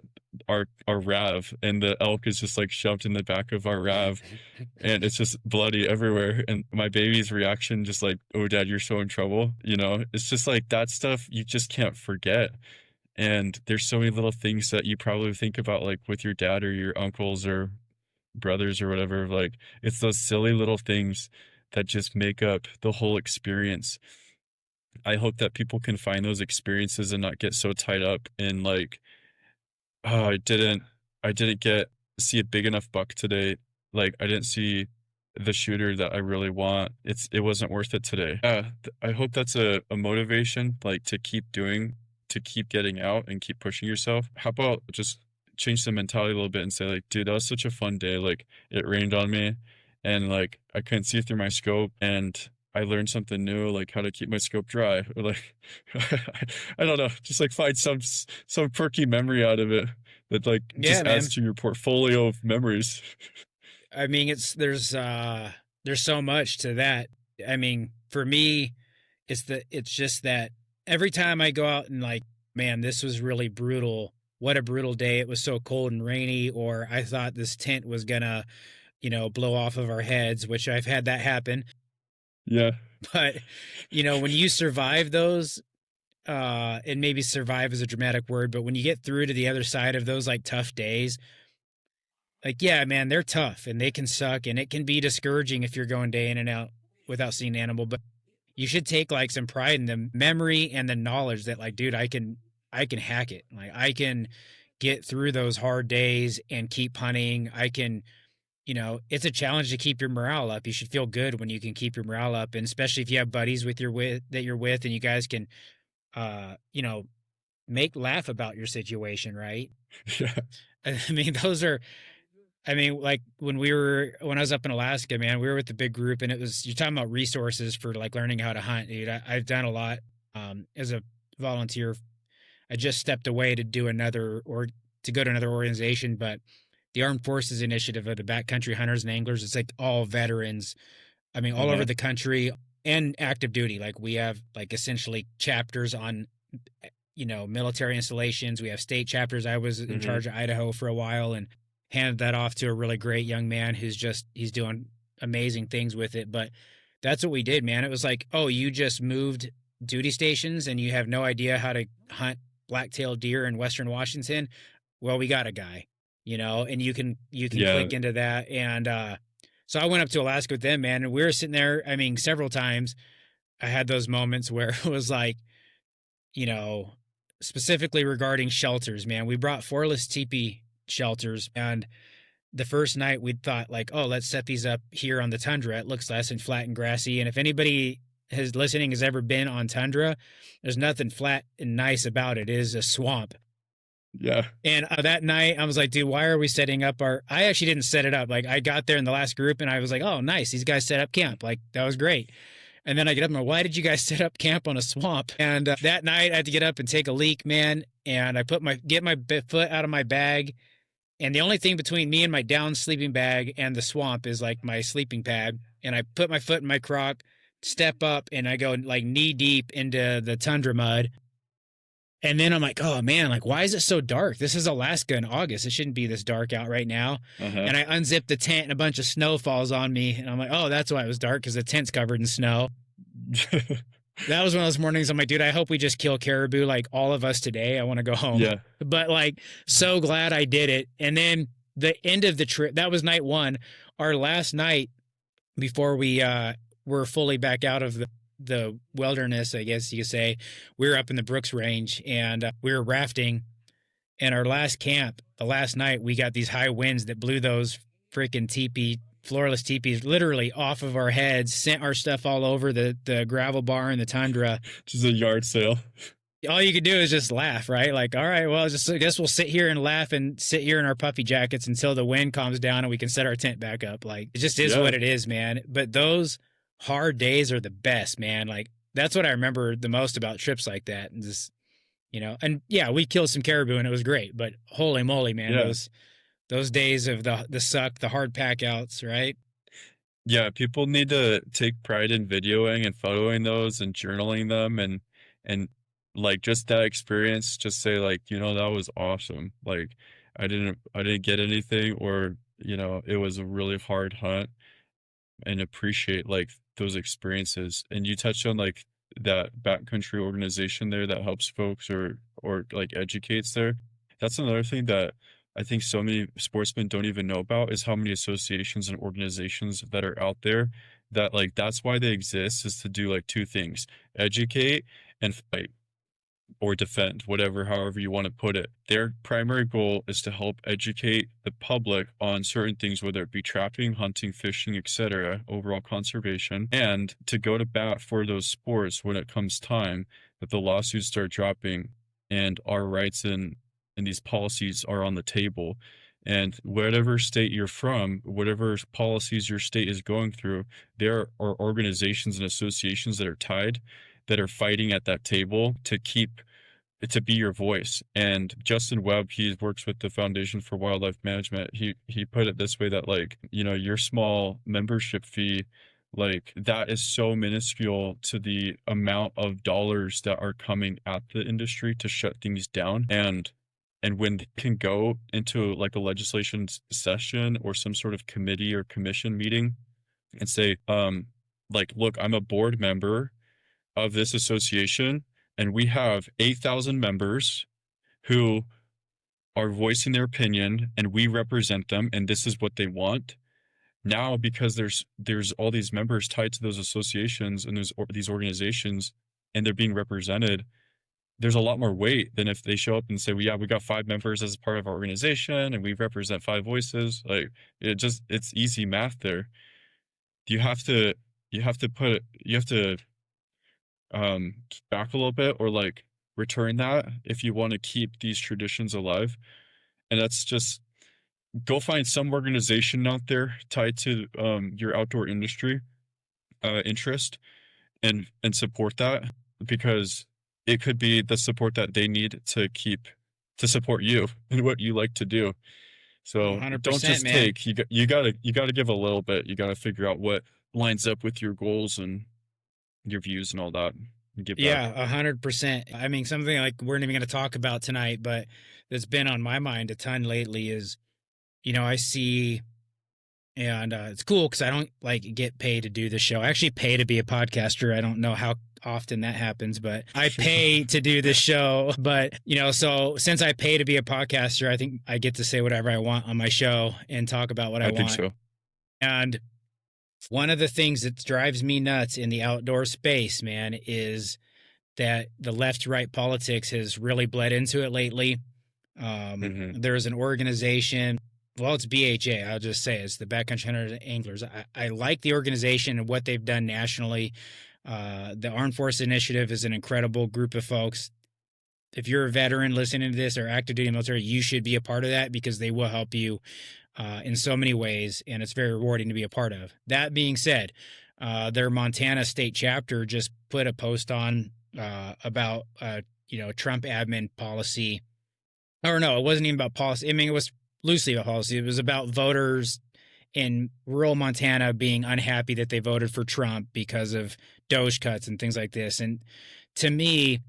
our Rav, and the elk is just like shoved in the back of our Rav, and it's just bloody everywhere. And my baby's reaction, just like, oh dad, you're so in trouble. It's just like that stuff you just can't forget. And there's so many little things that you probably think about, like with your dad or your uncles or brothers or whatever. Like it's those silly little things that just make up the whole experience. I hope that people can find those experiences and not get so tied up in like, oh, I didn't get see a big enough buck today. Like I didn't see the shooter that I really want. It wasn't worth it today. I hope that's a motivation, like to keep getting out and keep pushing yourself. How about just change the mentality a little bit and say like, dude, that was such a fun day. Like it rained on me and like I couldn't see through my scope, and I learned something new, like how to keep my scope dry, or like I don't know, just like find some perky memory out of it that like Yeah, just man. adds to your portfolio of memories. I mean, there's so much to that. I mean, for me, it's just that every time I go out and like, man, this was really brutal. What a brutal day. It was so cold and rainy, or I thought this tent was gonna, blow off of our heads, which I've had that happen. Yeah. But, when you survive those, and maybe survive is a dramatic word, but when you get through to the other side of those like tough days, like, yeah, man, they're tough and they can suck and it can be discouraging if you're going day in and out without seeing an animal, but you should take like some pride in the memory and the knowledge that like, dude, I can hack it. Like I can get through those hard days and keep hunting. I can, it's a challenge to keep your morale up. You should feel good when you can keep your morale up. And especially if you have buddies that you're with and you guys can, uh, you know, laugh about your situation. Right. Yeah. I mean, like when I was up in Alaska, man, we were with the big group and you're talking about resources for like learning how to hunt, dude. I've done a lot, as a volunteer. I just stepped away to do to go to another organization, but the Armed Forces Initiative of the Backcountry Hunters and Anglers, it's like all veterans. I mean, all over Uh-huh. the country and active duty. Like we have like essentially chapters on, military installations. We have state chapters. I was in Hmm. charge of Idaho for a while and handed that off to a really great young man he's doing amazing things with it. But that's what we did, man. It was like, oh, you just moved duty stations and you have no idea how to hunt black-tailed deer in Western Washington. Well, we got a guy, and you can Yeah. click into that. And so I went up to Alaska with them, man, and we were sitting there. I mean, several times I had those moments where it was like, you know, specifically regarding shelters, man. We brought 4-less teepee shelters, and the first night we thought like, oh, let's set these up here on the tundra. It looks nice and flat and grassy. And if anybody has ever been on tundra, there's nothing flat and nice about it. It is a swamp. Yeah. And that night I was like, dude, why are we setting up I actually didn't set it up. Like I got there in the last group and I was like, oh, nice. These guys set up camp. Like that was great. And then I get up and I'm like, why did you guys set up camp on a swamp? And that night I had to get up and take a leak, man. And I get my foot out of my bag. And the only thing between me and my down sleeping bag and the swamp is like my sleeping pad. And I put my foot in my crock, step up, and I go like knee deep into the tundra mud. And then I'm like, oh man, like, why is it so dark? This is Alaska in August. It shouldn't be this dark out right now. Uh-huh. And I unzip the tent and a bunch of snow falls on me. And I'm like, oh, that's why it was dark, because the tent's covered in snow. That was one of those mornings I'm like, dude, I hope we just kill caribou, like all of us today. I want to go home. Yeah. But like, so glad I did it. And then the end of the trip, that was night one. Our last night before we were fully back out of the wilderness, I guess you could say, we were up in the Brooks Range, and we were rafting. And our last camp, the last night, we got these high winds that blew those freaking floorless teepees literally off of our heads, sent our stuff all over the gravel bar and the tundra. Just a yard sale. All you could do is just laugh, right? Like, all right, well, I guess we'll sit here and laugh and sit here in our puffy jackets until the wind calms down and we can set our tent back up. Like, it just is what it is, man. But those hard days are the best, man. Like, that's what I remember the most about trips like that. And just, and yeah, we killed some caribou and it was great, but holy moly, man, those days of the suck, the hard pack outs, right? Yeah, people need to take pride in videoing and photoing those and journaling them and like just that experience, just say like, that was awesome. Like I didn't get anything, or, it was a really hard hunt, and appreciate like those experiences. And you touched on like that backcountry organization there that helps folks or like educates there. That's another thing that I think so many sportsmen don't even know about, is how many associations and organizations that are out there that like that's why they exist, is to do like two things: educate and fight, or defend, whatever, however you want to put it. Their primary goal is to help educate the public on certain things, whether it be trapping, hunting, fishing, etc., overall conservation, and to go to bat for those sports when it comes time that the lawsuits start dropping and our rights and these policies are on the table. And whatever state you're from, whatever policies your state is going through, there are organizations and associations that are tied, that are fighting at that table to be your voice. And Justin Webb, he works with the Foundation for Wildlife Management. He put it this way, that like, your small membership fee, like that is so minuscule to the amount of dollars that are coming at the industry to shut things down. And when they can go into like a legislation session or some sort of committee or commission meeting and say, like, look, I'm a board member of this association, and we have 8,000 members who are voicing their opinion, and we represent them, and this is what they want. Now, because there's all these members tied to those associations and these organizations, and they're being represented, there's a lot more weight than if they show up and say, well, yeah, we got 5 members as part of our organization, and we represent 5 voices. Like, it's easy math there. You have to back a little bit, or like return that, if you want to keep these traditions alive. And that's just, go find some organization out there tied to your outdoor industry interest, and support that, because it could be the support that they need to support you and what you like to do. So don't just man. take, you gotta give a little bit. You gotta figure out what lines up with your goals and your views and all that. And give back. Yeah, 100%. I mean, something like we're not even going to talk about tonight, but that's been on my mind a ton lately is, I see, and it's cool because I don't like get paid to do the show. I actually pay to be a podcaster. I don't know how often that happens, but I pay to do the show. But, so since I pay to be a podcaster, I think I get to say whatever I want on my show and talk about what I want. I think so. And one of the things that drives me nuts in the outdoor space, man, is that the left-right politics has really bled into it lately. There's an organization, well, it's BHA. I'll just say it's the Backcountry Hunters and Anglers. I like the organization and what they've done nationally. The Armed Forces Initiative is an incredible group of folks. If you're a veteran listening to this, or active duty military, you should be a part of that, because they will help you in so many ways, and it's very rewarding to be a part of. That being said, their Montana state chapter just put a post on about Trump admin policy. Or no, it wasn't even about policy. I mean, it was loosely about policy. It was about voters in rural Montana being unhappy that they voted for Trump because of Doge cuts and things like this. And to me,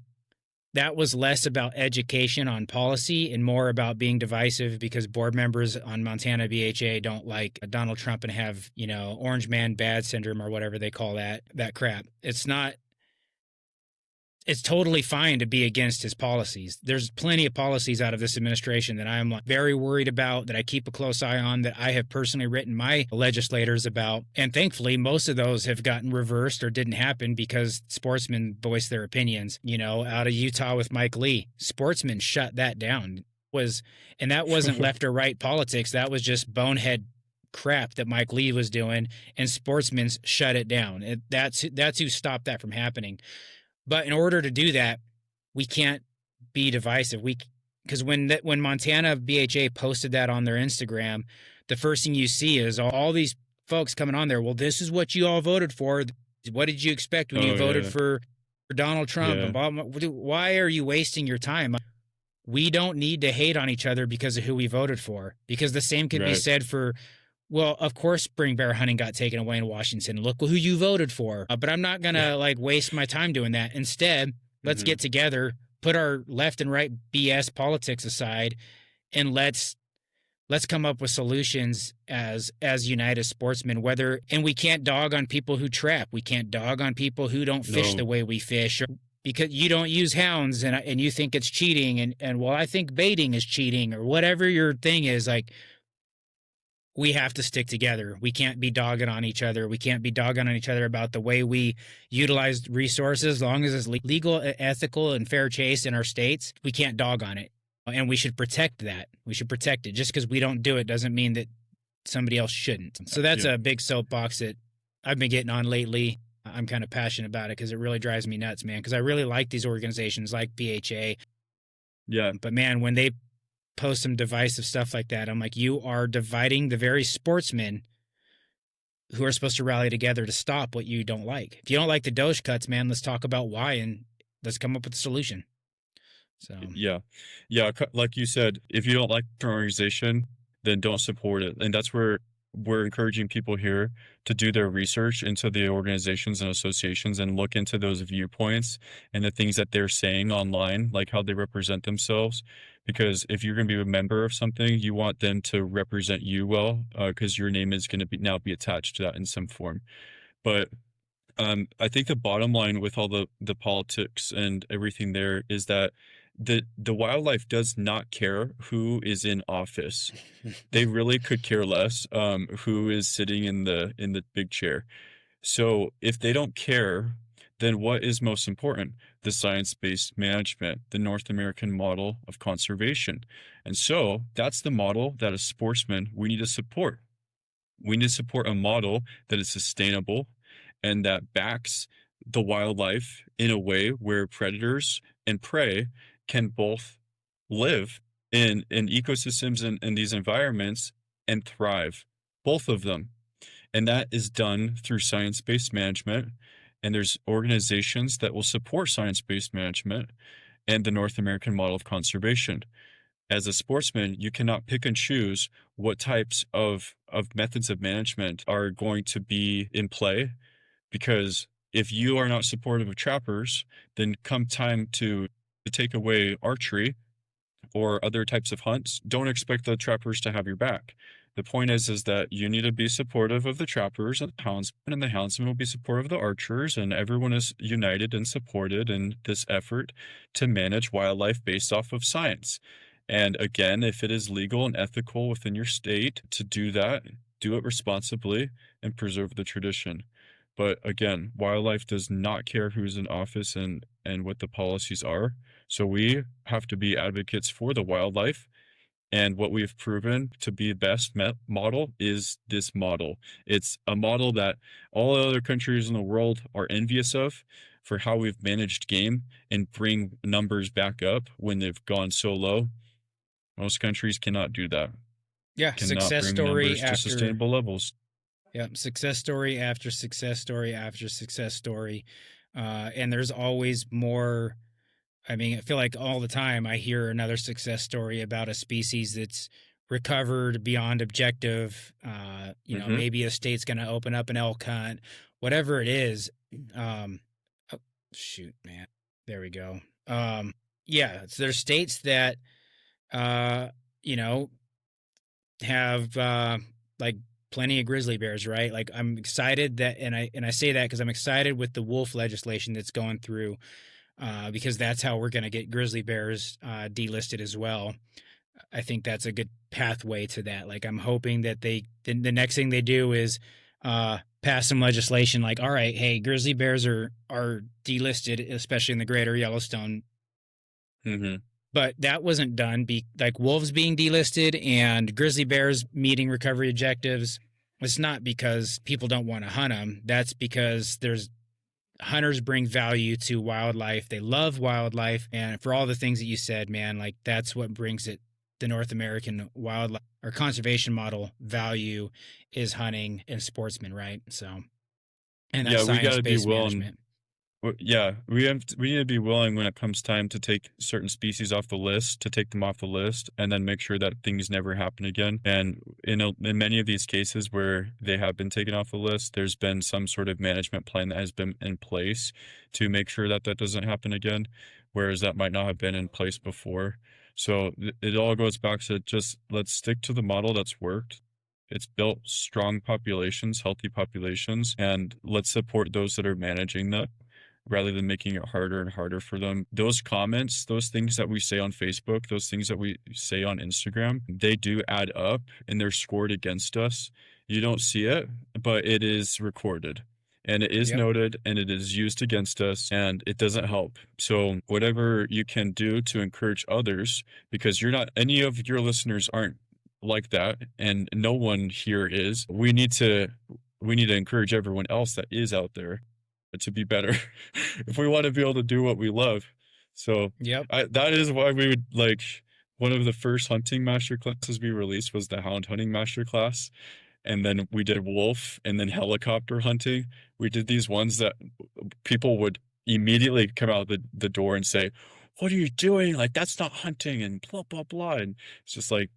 that was less about education on policy and more about being divisive because board members on Montana BHA don't like Donald Trump and have, orange man bad syndrome or whatever they call that crap. It's totally fine to be against his policies. There's plenty of policies out of this administration that I'm very worried about, that I keep a close eye on, that I have personally written my legislators about. And thankfully, most of those have gotten reversed or didn't happen because sportsmen voiced their opinions. Out of Utah with Mike Lee, sportsmen shut that down. And that wasn't left or right politics. That was just bonehead crap that Mike Lee was doing, and sportsmen shut it down. That's who stopped that from happening. But in order to do that, we can't be divisive. Because when Montana BHA posted that on their Instagram, the first thing you see is all these folks coming on there. Well, this is what you all voted for. What did you expect when you voted for Donald Trump? Yeah. And blah, blah, blah. Why are you wasting your time? We don't need to hate on each other because of who we voted for. Because the same can be said for, well, of course, spring bear hunting got taken away in Washington. Look who you voted for. But I'm not going to waste my time doing that. Instead, let's get together, put our left and right BS politics aside, and let's come up with solutions as united sportsmen. And we can't dog on people who trap. We can't dog on people who don't fish the way we fish, because you don't use hounds and you think it's cheating. And well, I think baiting is cheating, or whatever your thing is. We have to stick together. We can't be dogging on each other. We can't be dogging on each other about the way we utilize resources. As long as it's legal, ethical, and fair chase in our states, we can't dog on it. And we should protect that. We should protect it. Just because we don't do it doesn't mean that somebody else shouldn't. So that's a big soapbox that I've been getting on lately. I'm kind of passionate about it because it really drives me nuts, man, because I really like these organizations like BHA. Yeah. But, man, when they post some divisive stuff like that, I'm like, you are dividing the very sportsmen who are supposed to rally together to stop what you don't like. If you don't like the Doge cuts, man, let's talk about why and let's come up with a solution. So yeah, like you said, if you don't like your organization, then don't support it. And that's where we're encouraging people here to do their research into the organizations and associations and look into those viewpoints and the things that they're saying online, like how they represent themselves. Because if you're going to be a member of something, you want them to represent you well, because your name is going to now be attached to that in some form. But I think the bottom line with all the politics and everything there is that the wildlife does not care who is in office. They really could care less who is sitting in the big chair. So if they don't care, then what is most important? The science-based management, the North American model of conservation. And so that's the model that as sportsmen we need to support. We need to support a model that is sustainable and that backs the wildlife in a way where predators and prey can both live in ecosystems and in these environments and thrive, both of them. And that is done through science-based management. And there's organizations that will support science-based management and the North American model of conservation. As a sportsman, you cannot pick and choose what types of methods of management are going to be in play, because if you are not supportive of trappers, then come time to take away archery or other types of hunts, don't expect the trappers to have your back. The point is that you need to be supportive of the trappers and the houndsmen, and the houndsmen will be supportive of the archers, and everyone is united and supported in this effort to manage wildlife based off of science. And again, if it is legal and ethical within your state to do that, do it responsibly and preserve the tradition. But again, wildlife does not care who's in office and what the policies are. So we have to be advocates for the wildlife. And what we've proven to be the best model is this model. It's a model that all other countries in the world are envious of for how we've managed game and bring numbers back up when they've gone so low. Most countries cannot do that. Yeah, Cannot success bring story numbers to sustainable levels. Yeah, success story after success story after success story. And there's always more. I mean, I feel like all the time I hear another success story about a species that's recovered beyond objective. Maybe a state's going to open up an elk hunt, whatever it is. Oh, shoot, man. There we go. yeah, there's states that, uh, you know, have like plenty of grizzly bears, right? Like I'm excited that, and I say that because I'm excited with the wolf legislation that's going through, because that's how we're going to get grizzly bears delisted as well. I think that's a good pathway to that. Like I'm hoping that the next thing they do is pass some legislation like, all right, hey, grizzly bears are delisted, especially in the greater Yellowstone. Mm-hmm. But that wasn't done. Like wolves being delisted and grizzly bears meeting recovery objectives. It's not because people don't want to hunt them. That's because there's hunters bring value to wildlife. They love wildlife, and for all the things that you said, man, like that's what brings it. The North American wildlife or conservation model value is hunting and sportsmen, right? So, and that Yeah, we got science to be based willing. management. Yeah, we need to be willing when it comes time to take certain species off the list, to take them off the list, and then make sure that things never happen again. And in many of these cases where they have been taken off the list, there's been some sort of management plan that has been in place to make sure that that doesn't happen again, whereas that might not have been in place before. So it all goes back to just let's stick to the model that's worked. It's built strong populations, healthy populations, and let's support those that are managing that rather than making it harder and harder for them. Those comments, those things that we say on Facebook, those things that we say on Instagram, they do add up and they're scored against us. You don't see it, but it is recorded and it is Yep. noted and it is used against us and it doesn't help. So whatever you can do to encourage others, because you're not, any of your listeners aren't like that and no one here is, we need to encourage everyone else that is out there to be better if we want to be able to do what we love. So Yep. that is why we would like one of the first hunting master classes we released was the hound hunting master class. And then we did wolf and then helicopter hunting. We did these ones that people would immediately come out the door and say, "What are you doing? Like, that's not hunting," and blah, blah, blah. And it's just like,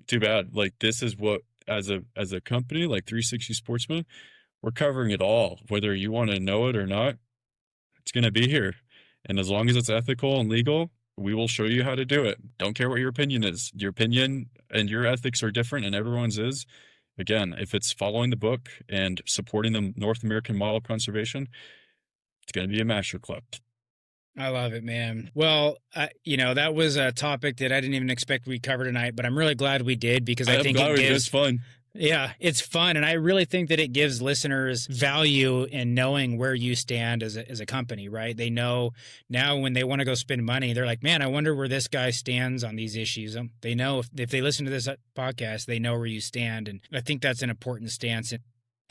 too bad. Like, this is what, as a company, like 360 Sportsman, we're covering it all. Whether you want to know it or not, it's going to be here. And as long as it's ethical and legal, we will show you how to do it. Don't care what your opinion is. Your opinion and your ethics are different, and everyone's is. Again, if it's following the book and supporting the North American model of conservation, it's going to be a master club. I love it, man. Well, that was a topic that I didn't even expect we'd cover tonight, but I'm really glad we did because I I'm think glad it we did. It's gives, fun. yeah, it's fun. And I really think that it gives listeners value in knowing where you stand as a company, right? They know now when they want to go spend money, they're like, man, I wonder where this guy stands on these issues. They know if they listen to this podcast, they know where you stand. And I think that's an important stance.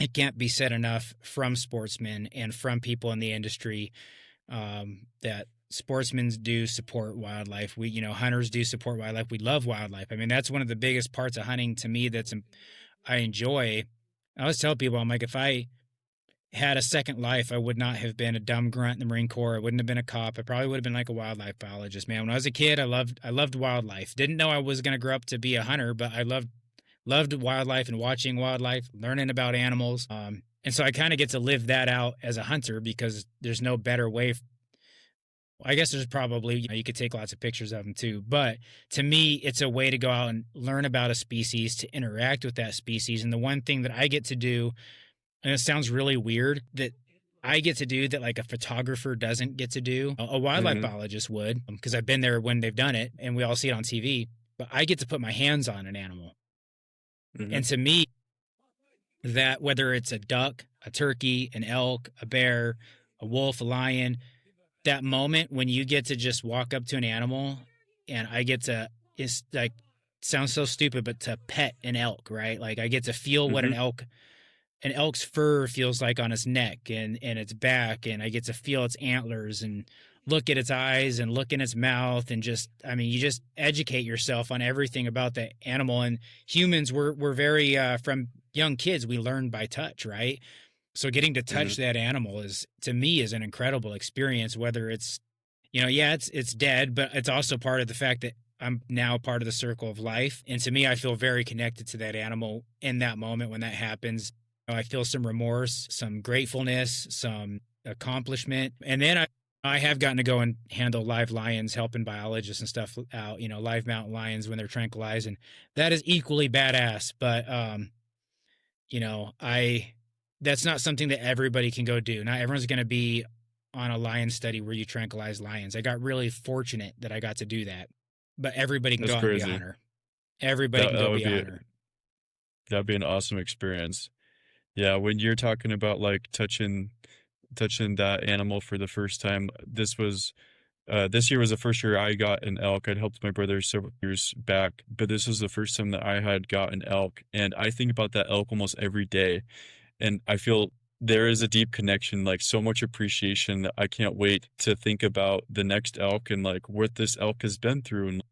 It can't be said enough from sportsmen and from people in the industry, that sportsmen do support wildlife. Hunters do support wildlife. We love wildlife. I mean, that's one of the biggest parts of hunting to me I enjoy. I always tell people, I'm like, if I had a second life, I would not have been a dumb grunt in the Marine Corps. I wouldn't have been a cop. I probably would have been like a wildlife biologist, man. When I was a kid, I loved wildlife. Didn't know I was going to grow up to be a hunter, but I loved wildlife and watching wildlife, learning about animals. And so I kind of get to live that out as a hunter because there's no better way. I guess there's probably, you could take lots of pictures of them too. But to me, it's a way to go out and learn about a species, to interact with that species. And the one thing that I get to do, and it sounds really weird, that I get to do that like a photographer doesn't get to do, a wildlife Mm-hmm. biologist would, because I've been there when they've done it and we all see it on TV. But I get to put my hands on an animal. Mm-hmm. And to me, that whether it's a duck, a turkey, an elk, a bear, a wolf, a lion, that moment when you get to just walk up to an animal and I get to, it's like, sounds so stupid, but to pet an elk, right? Like I get to feel what Mm-hmm. an elk's fur feels like on its neck and its back. And I get to feel its antlers and look at its eyes and look in its mouth. And just, I mean, you just educate yourself on everything about the animal. And humans, we're very, from young kids, we learn by touch, right? So getting to Mm-hmm. touch that animal is, to me, is an incredible experience, whether it's, yeah, it's dead, but it's also part of the fact that I'm now part of the circle of life. And to me, I feel very connected to that animal in that moment when that happens. I feel some remorse, some gratefulness, some accomplishment. And then I have gotten to go and handle live lions, helping biologists and stuff out, live mountain lions when they're tranquilized, and that is equally badass. But I that's not something that everybody can go do. Not everyone's going to be on a lion study where you tranquilize lions. I got really fortunate that I got to do that. But everybody can That's go out and be a crazy. hunter. Everybody That can that go would be a be hunter. that'd be an awesome experience. Yeah, when you're talking about like touching that animal for the first time, this year was the first year I got an elk. I'd helped my brother several years back, but this was the first time that I had got an elk, and I think about that elk almost every day, and I feel there is a deep connection, like so much appreciation that I can't wait to think about the next elk and like what this elk has been through and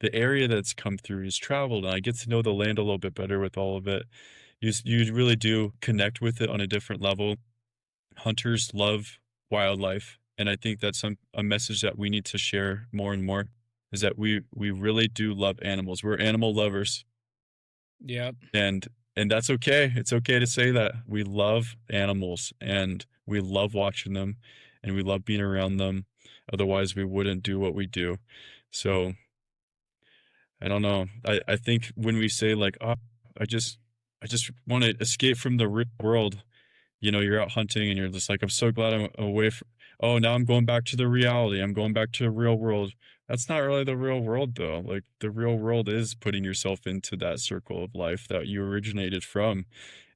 the area that's come through, he's traveled, and I get to know the land a little bit better with all of it. You really do connect with it on a different level. Hunters love wildlife, and I think that's a message that we need to share more and more, is that we really do love animals. We're animal lovers, Yep. and that's okay. It's okay to say that. We love animals, and we love watching them, and we love being around them. Otherwise, we wouldn't do what we do. So I don't know. I think when we say like, oh, I just I just want to escape from the real world, you're out hunting and you're just like, I'm so glad I'm away from, oh, now I'm going back to the reality. I'm going back to the real world. That's not really the real world though. Like the real world is putting yourself into that circle of life that you originated from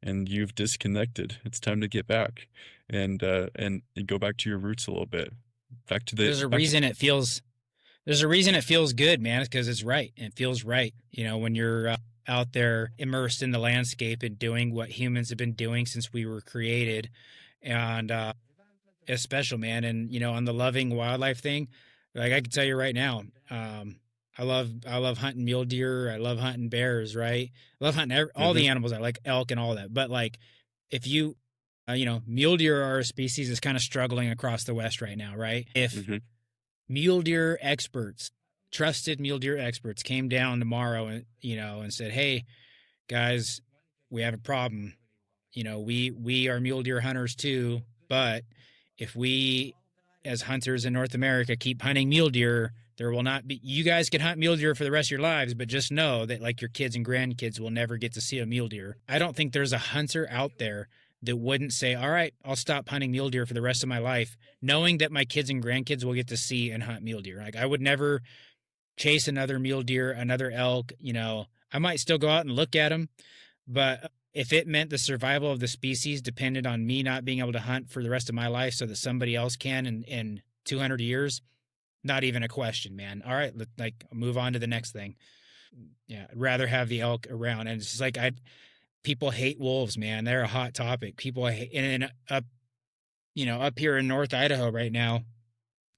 and you've disconnected. It's time to get back and go back to your roots a little bit. Back to the There's a back to reason it feels There's a reason it feels good, man. It's because it's right. It feels right. When you're out there immersed in the landscape and doing what humans have been doing since we were created, and it's special, man. And on the loving wildlife thing, like I can tell you right now, I love hunting mule deer. I love hunting bears. Right, I love hunting all hmm the animals. I like elk and all that. But like, if you mule deer are a species that's kind of struggling across the West right now, right? If hmm mule deer experts, trusted mule deer experts, came down tomorrow and and said, "Hey guys, we have a problem. We are mule deer hunters too, but if we as hunters in North America keep hunting mule deer, there will not be you guys can hunt mule deer for the rest of your lives, but just know that like your kids and grandkids will never get to see a mule deer." I don't think there's a hunter out there that wouldn't say, "All right, I'll stop hunting mule deer for the rest of my life, knowing that my kids and grandkids will get to see and hunt mule deer." Like I would never chase another mule deer, another elk, I might still go out and look at them, but if it meant the survival of the species depended on me not being able to hunt for the rest of my life so that somebody else can in 200 years, not even a question, man. All right, like move on to the next thing. Yeah, I'd rather have the elk around. And it's just like people hate wolves, man. They're a hot topic. People hate, and up here in North Idaho right now,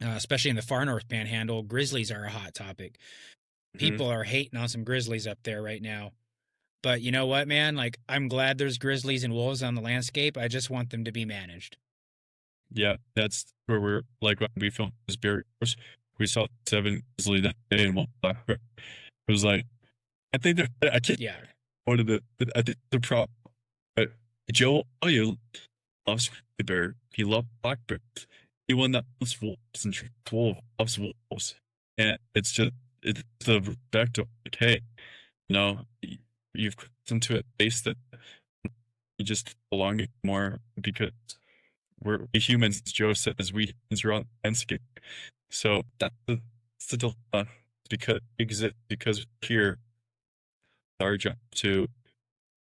especially in the far north panhandle, grizzlies are a hot topic. hmm People are hating on some grizzlies up there right now. But you know what, man? Like, I'm glad there's grizzlies and wolves on the landscape. I just want them to be managed. Yeah, that's where we're like when we filmed this bear course, we saw 7 grizzly that day and 1 black bear. It was like I can't Yeah. one of I think the problem. But Joe, oh, you loves the bear. He loves black bears. Anyone that loves wolves and treats wolves loves wolves. And it's the respect of like, hey, you've come to a place that you just belong more because we humans, as Joe says, we humans are on the landscape. So that's the dilemma because we exist because we're here. Our job to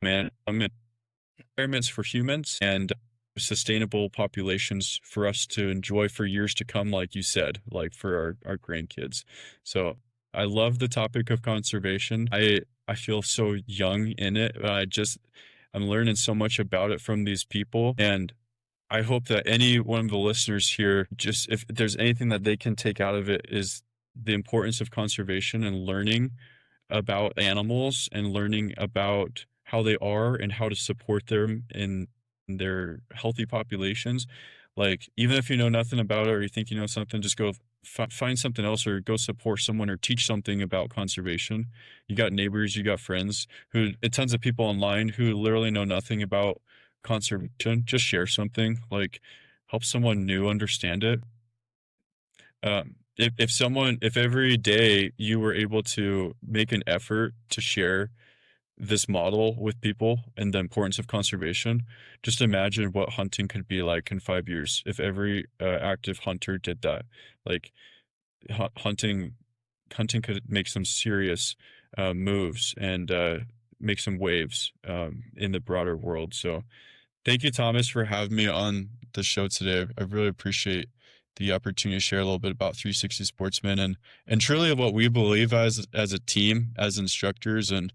man environments for humans and sustainable populations for us to enjoy for years to come, like you said, like for our grandkids. So I love the topic of conservation. I feel so young in it. I'm learning so much about it from these people. And I hope that any one of the listeners here, just if there's anything that they can take out of it, is the importance of conservation and learning about animals and learning about how they are and how to support them in their healthy populations. Like, even if you know nothing about it or you think you know something, just go find something else or go support someone or teach something about conservation. You got neighbors, you got friends tons of people online who literally know nothing about conservation. Just share something, like help someone new understand it. If every day you were able to make an effort to share this model with people and the importance of conservation, just imagine what hunting could be like in 5 years if every active hunter did that. Like hunting, hunting could make some serious moves and make some waves in the broader world. So thank you, Thomas, for having me on the show today. I really appreciate the opportunity to share a little bit about 360 Sportsmen and truly what we believe as a team, as instructors, and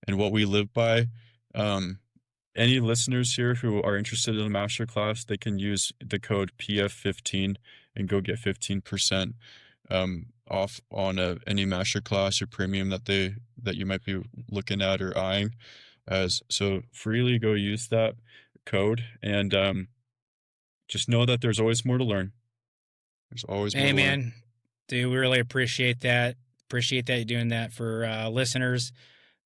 what we live by. Um, any listeners here who are interested in a master class, they can use the code PF15 and go get 15% off on any master class or premium that you might be looking at or eyeing. So freely go use that code and just know that there's always more to learn. There's always more Hey, to learn. man, dude, we really appreciate that. Appreciate that you're doing that for listeners.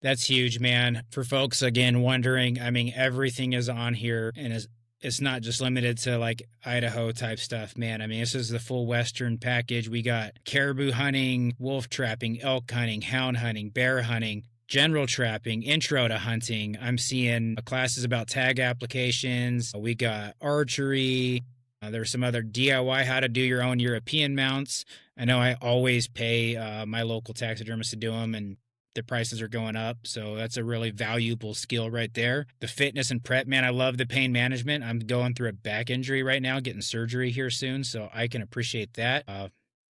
That's huge, man. For folks, again, wondering, I mean, everything is on here and it's not just limited to like Idaho type stuff, man. I mean, this is the full Western package. We got caribou hunting, wolf trapping, elk hunting, hound hunting, bear hunting, general trapping, intro to hunting. I'm seeing classes about tag applications. We got archery. There's some other DIY how to do your own European mounts. I know I always pay my local taxidermist to do them, and the prices are going up. So that's a really valuable skill right there. The fitness and prep, man, I love the pain management. I'm going through a back injury right now, getting surgery here soon. So I can appreciate that.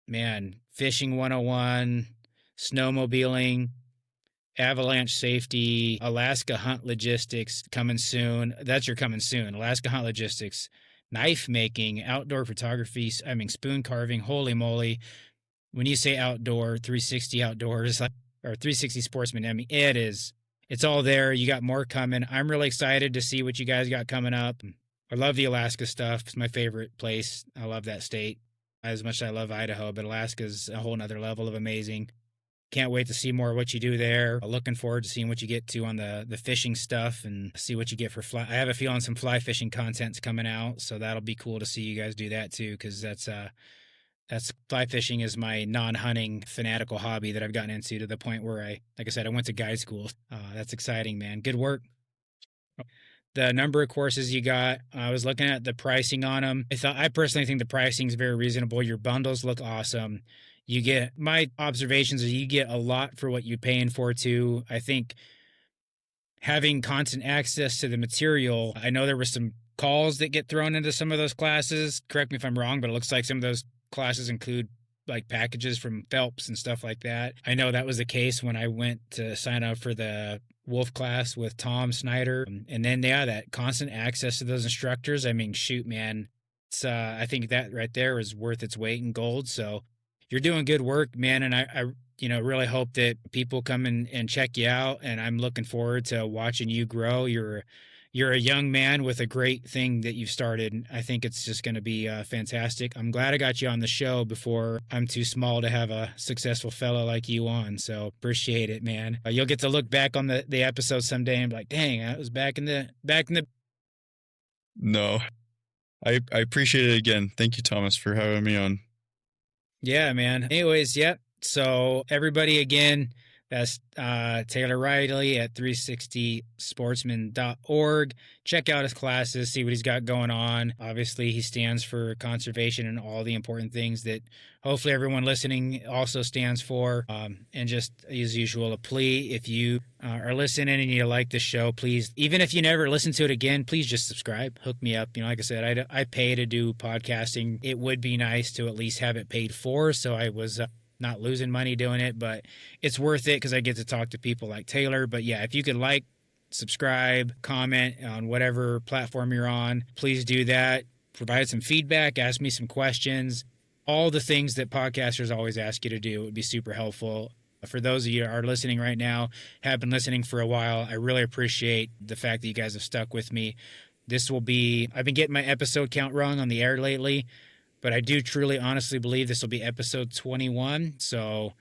Man, fishing 101, snowmobiling, avalanche safety, Alaska hunt logistics coming soon. That's your coming soon. Alaska hunt logistics, knife making, outdoor photography. I mean, spoon carving. Holy moly. When you say outdoor, 360 outdoors, like, or 360 Sportsman, I mean, it's all there. You got more coming. I'm really excited to see what you guys got coming up. I love the Alaska stuff. It's my favorite place. I love that state as much as I love Idaho, but Alaska's a whole nother level of amazing. Can't wait to see more of what you do there. Looking forward to seeing what you get to on the fishing stuff and see what you get for fly. I have a feeling some fly fishing content's coming out, so that'll be cool to see you guys do that too, because that's fly fishing is my non-hunting fanatical hobby that I've gotten into to the point where like I said, I went to guide school. That's exciting, man. Good work. The number of courses you got, I was looking at the pricing on them. I personally think the pricing is very reasonable. Your bundles look awesome. My observations is you get a lot for what you're paying for too. I think having constant access to the material, I know there were some calls that get thrown into some of those classes. Correct me if I'm wrong, but it looks like some of those classes include like packages from Phelps and stuff like that. I know that was the case when I went to sign up for the wolf class with Tom Snyder. And then, yeah, that constant access to those instructors. I mean, shoot, man, I think that right there is worth its weight in gold. So you're doing good work, man. And I really hope that people come and check you out. And I'm looking forward to watching you grow. You're a young man with a great thing that you've started. I think it's just going to be fantastic. I'm glad I got you on the show before I'm too small to have a successful fellow like you on. So appreciate it, man. You'll get to look back on the episode someday and be like, dang, that was back in the. No, I appreciate it again. Thank you, Thomas, for having me on. Yeah, man. Anyways, yep. So everybody, again, that's Taylor Riley at 360sportsman.org. Check out his classes, see what he's got going on. Obviously, he stands for conservation and all the important things that hopefully everyone listening also stands for. And just as usual, a plea, if you are listening and you like the show, please, even if you never listen to it again, please just subscribe. Hook me up. Like I said, I pay to do podcasting. It would be nice to at least have it paid for, so I was not losing money doing it, but it's worth it because I get to talk to people like Taylor. But yeah, if you could like, subscribe, comment on whatever platform you're on, please do that. Provide some feedback, ask me some questions, all the things that podcasters always ask you to do would be super helpful. For those of you that are listening right now, have been listening for a while, I really appreciate the fact that you guys have stuck with me. I've been getting my episode count wrong on the air lately, but I do truly, honestly believe this will be episode 21. So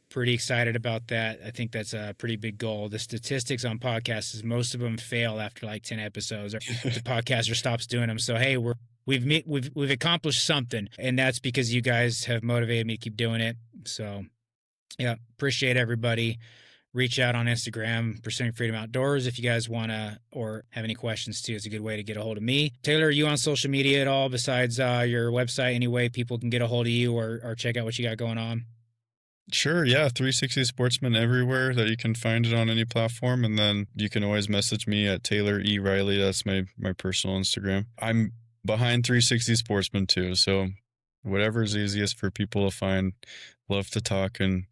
pretty excited about that. I think that's a pretty big goal. The statistics on podcasts is most of them fail after like 10 episodes or the podcaster stops doing them. So, hey, we've accomplished something, and that's because you guys have motivated me to keep doing it. So yeah, appreciate everybody. Reach out on Instagram, Pursuing Freedom Outdoors, if you guys want to, or have any questions too. It's a good way to get a hold of me. Taylor, are you on social media at all besides your website? Any way people can get a hold of you or check out what you got going on? Sure, yeah, 360 Sportsman everywhere that you can find it on any platform, and then you can always message me at Taylor E. Riley. That's my personal Instagram. I'm behind 360 Sportsman too, so whatever's easiest for people to find. Love to talk and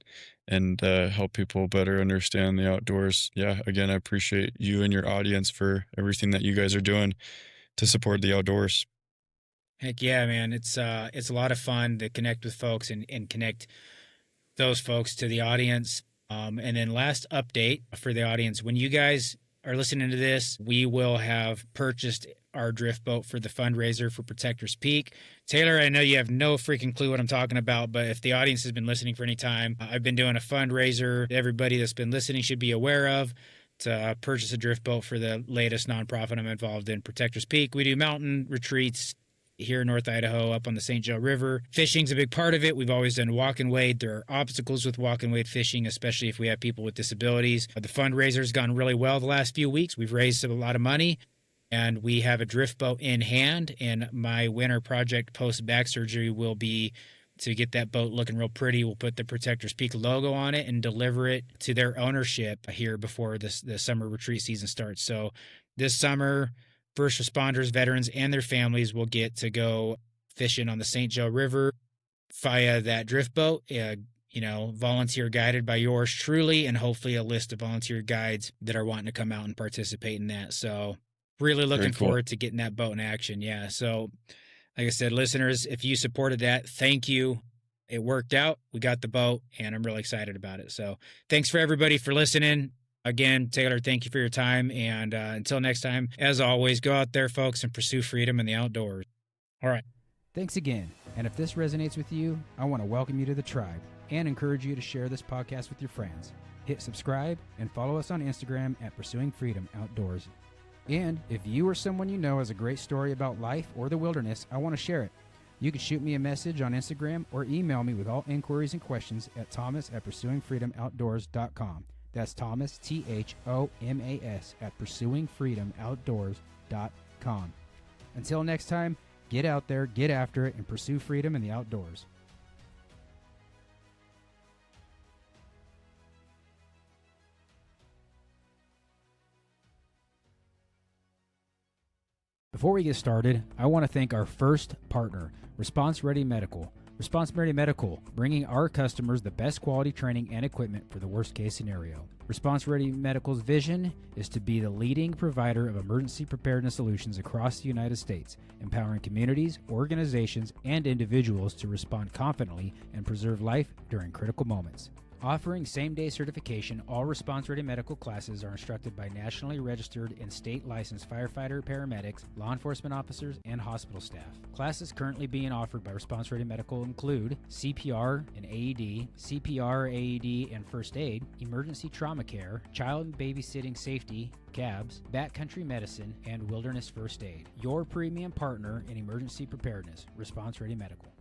help people better understand the outdoors. Yeah, again, I appreciate you and your audience for everything that you guys are doing to support the outdoors. Heck yeah, man. It's a lot of fun to connect with folks and connect those folks to the audience. And then last update for the audience, when you guys are listening to this, we will have purchased our drift boat for the fundraiser for Protectors Peak. Taylor, I know you have no freaking clue what I'm talking about, but if the audience has been listening for any time, I've been doing a fundraiser everybody that's been listening should be aware of to purchase a drift boat for the latest nonprofit I'm involved in, Protectors Peak. We do mountain retreats here in North Idaho up on the St. Joe River. Fishing's a big part of it. We've always done walk and wade. There are obstacles with walk and wade fishing, especially if we have people with disabilities. The fundraiser's gone really well the last few weeks. We've raised a lot of money, and we have a drift boat in hand, and my winter project post-back surgery will be to get that boat looking real pretty. We'll put the Protectors Peak logo on it and deliver it to their ownership here before the summer retreat season starts. So this summer, first responders, veterans, and their families will get to go fishing on the St. Joe River via that drift boat, volunteer guided by yours truly, and hopefully a list of volunteer guides that are wanting to come out and participate in that. So really looking forward to getting that boat in action. Yeah. So like I said, listeners, if you supported that, thank you. It worked out. We got the boat, and I'm really excited about it. So thanks for everybody for listening. Again, Taylor, thank you for your time. And until next time, as always, go out there, folks, and pursue freedom in the outdoors. All right. Thanks again. And if this resonates with you, I want to welcome you to the tribe and encourage you to share this podcast with your friends. Hit subscribe and follow us on Instagram at Pursuing Freedom Outdoors. And if you or someone you know has a great story about life or the wilderness, I want to share it. You can shoot me a message on Instagram or email me with all inquiries and questions at thomas@pursuingfreedomoutdoors.com. That's Thomas, THOMAS, at pursuingfreedomoutdoors.com. Until next time, get out there, get after it, and pursue freedom in the outdoors. Before we get started, I want to thank our first partner, Response Ready Medical. Response Ready Medical, bringing our customers the best quality training and equipment for the worst case scenario. Response Ready Medical's vision is to be the leading provider of emergency preparedness solutions across the United States, empowering communities, organizations, and individuals to respond confidently and preserve life during critical moments. Offering same-day certification, all Response Ready Medical classes are instructed by nationally registered and state-licensed firefighter, paramedics, law enforcement officers, and hospital staff. Classes currently being offered by Response Ready Medical include CPR and AED, CPR, AED, and first aid, emergency trauma care, child and babysitting safety, CABS, backcountry medicine, and wilderness first aid. Your premium partner in emergency preparedness, Response Ready Medical.